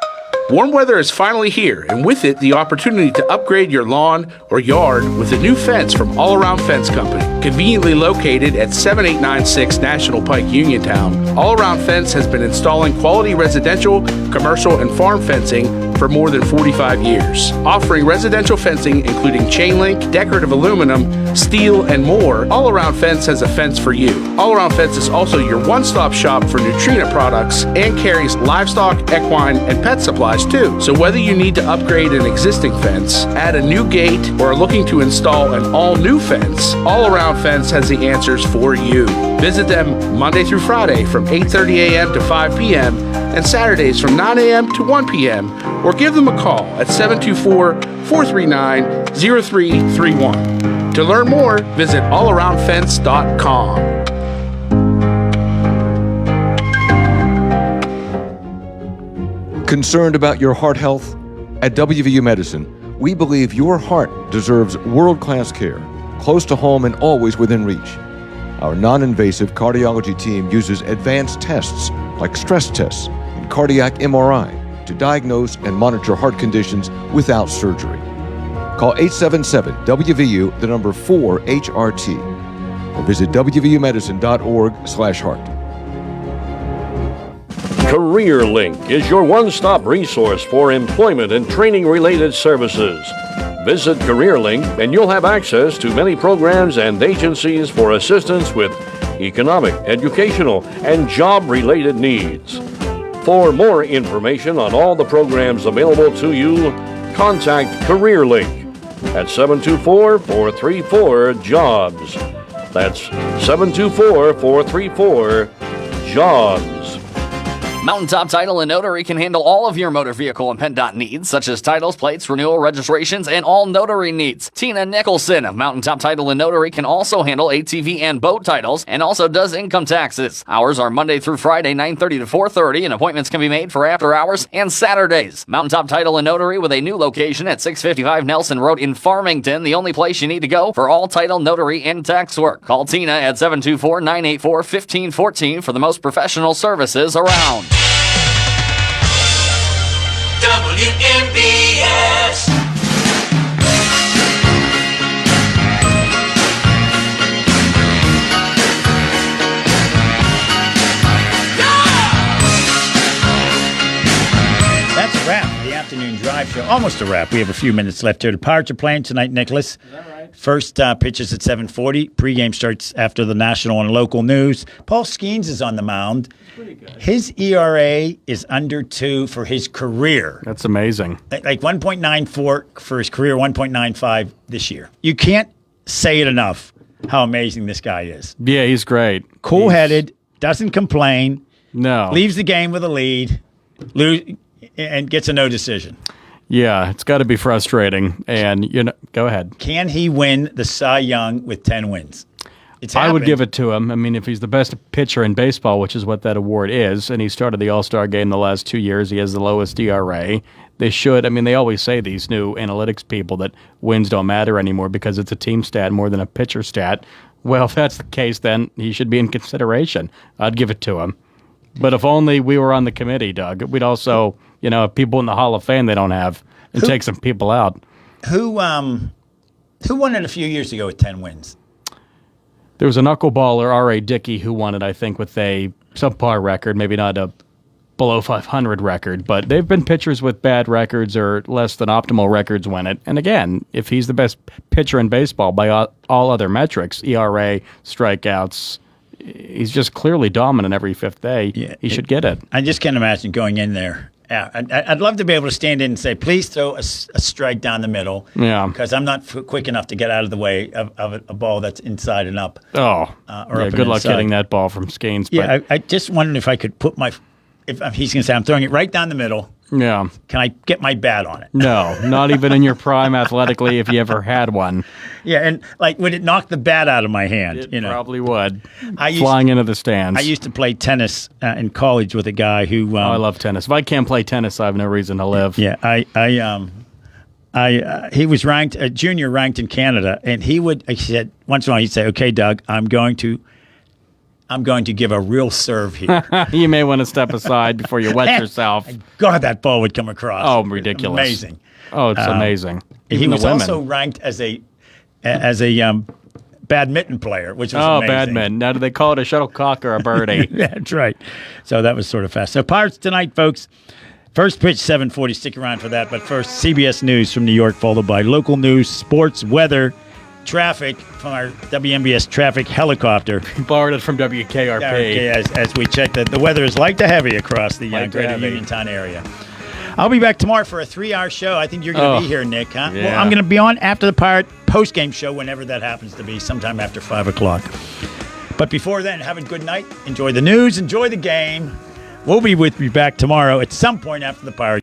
Warm weather is finally here, and with it, the opportunity to upgrade your lawn or yard with a new fence from All Around Fence Company. Conveniently located at 7896 National Pike, Uniontown, All Around Fence has been installing quality residential, commercial, and farm fencing for more than 45 years. Offering residential fencing including chain link, decorative aluminum, steel, and more, All Around Fence has a fence for you. All Around Fence is also your one-stop shop for Neutrina products and carries livestock, equine, and pet supplies too. So whether you need to upgrade an existing fence, add a new gate, or are looking to install an all-new fence, All Around Fence has the answers for you. Visit them Monday through Friday from 8:30 a.m. to 5 p.m. and Saturdays from 9 a.m. to 1 p.m. or give them a call at 724-439-0331. To learn more, visit allaroundfence.com. Concerned about your heart health? At WVU Medicine, we believe your heart deserves world-class care, close to home and always within reach. Our non-invasive cardiology team uses advanced tests like stress tests and cardiac MRI to diagnose and monitor heart conditions without surgery. Call 877-WVU, the number 4HRT, or visit WVUmedicine.org/heart. CareerLink is your one-stop resource for employment and training-related services. Visit CareerLink and you'll have access to many programs and agencies for assistance with economic, educational, and job-related needs. For more information on all the programs available to you, contact CareerLink at 724-434-JOBS. That's 724-434-JOBS. Mountaintop Title and Notary can handle all of your motor vehicle and PennDOT needs, such as titles, plates, renewal, registrations, and all notary needs. Tina Nicholson of Mountaintop Title and Notary can also handle ATV and boat titles and also does income taxes. Hours are Monday through Friday, 9:30 to 4:30, and appointments can be made for after hours and Saturdays. Mountaintop Title and Notary with a new location at 655 Nelson Road in Farmington, the only place you need to go for all title, notary, and tax work. Call Tina at 724-984-1514 for the most professional services around. WMBS. That's a wrap for the afternoon drive show. Almost a wrap. We have a few minutes left here. The Pirates are playing tonight, Nicholas. Is that right? First pitch is at 7:40. Pregame starts after the national and local news. Paul Skeens is on the mound. Pretty good. His ERA is under 2 for his career. That's amazing. Like 1.94 for his career, 1.95 this year. You can't say it enough how amazing this guy is. Yeah, he's great. Cool-headed, doesn't complain. No. Leaves the game with a lead, and gets a no decision. Yeah, it's got to be frustrating. And, go ahead. Can he win the Cy Young with 10 wins? I would give it to him. I mean, if he's the best pitcher in baseball, which is what that award is, and he started the All-Star game the last 2 years, he has the lowest ERA. They should. I mean, they always say, these new analytics people, that wins don't matter anymore because it's a team stat more than a pitcher stat. Well, if that's the case, then he should be in consideration. I'd give it to him. But if only we were on the committee, Doug, we'd also, people in the Hall of Fame they don't have, and take some people out. Who won it a few years ago with 10 wins? There was a knuckleballer, R.A. Dickey, who won it, I think, with a subpar record, maybe not a below 500 record, but they've been pitchers with bad records or less than optimal records win it. And again, if he's the best pitcher in baseball by all other metrics, ERA, strikeouts, he's just clearly dominant every fifth day. Yeah, he should get it. I just can't imagine going in there. I'd love to be able to stand in and say, please throw a strike down the middle. Yeah. Because I'm not quick enough to get out of the way of a ball that's inside and up. Oh. Or up good luck inside. getting that ball from Skeens. Yeah, I just wondered if I could put if he's going to say, I'm throwing it right down the middle. Yeah. Can I get my bat on it? No, not even in your prime athletically if you ever had one. Yeah, and would it knock the bat out of my hand? It probably would. Into the stands. I used to play tennis in college with a guy who. I love tennis. If I can't play tennis, I have no reason to live. Yeah, he was ranked junior ranked in Canada, and he said once in a while he'd say, "Okay, Doug, I'm going to give a real serve here." You may want to step aside before you wet yourself. God, that ball would come across. Oh, ridiculous! Amazing. Oh, it's amazing. He was also ranked as a badminton player, which was amazing. Badminton. Now, do they call it a shuttlecock or a birdie? That's right. So that was sort of fast. So Pirates tonight, folks. First pitch, 7:40. Stick around for that. But first, CBS News from New York, followed by local news, sports, weather, traffic from our WMBS traffic helicopter. Borrowed it from WKRP. As we check that the weather is light to heavy across the greater Uniontown area. I'll be back tomorrow for a 3-hour show. I think you're going to be here, Nick, huh? Yeah. Well, I'm going to be on after the Pirate post-game show, whenever that happens to be, sometime after 5 o'clock. But before then, have a good night. Enjoy the news. Enjoy the game. We'll be back tomorrow at some point after the Pirate.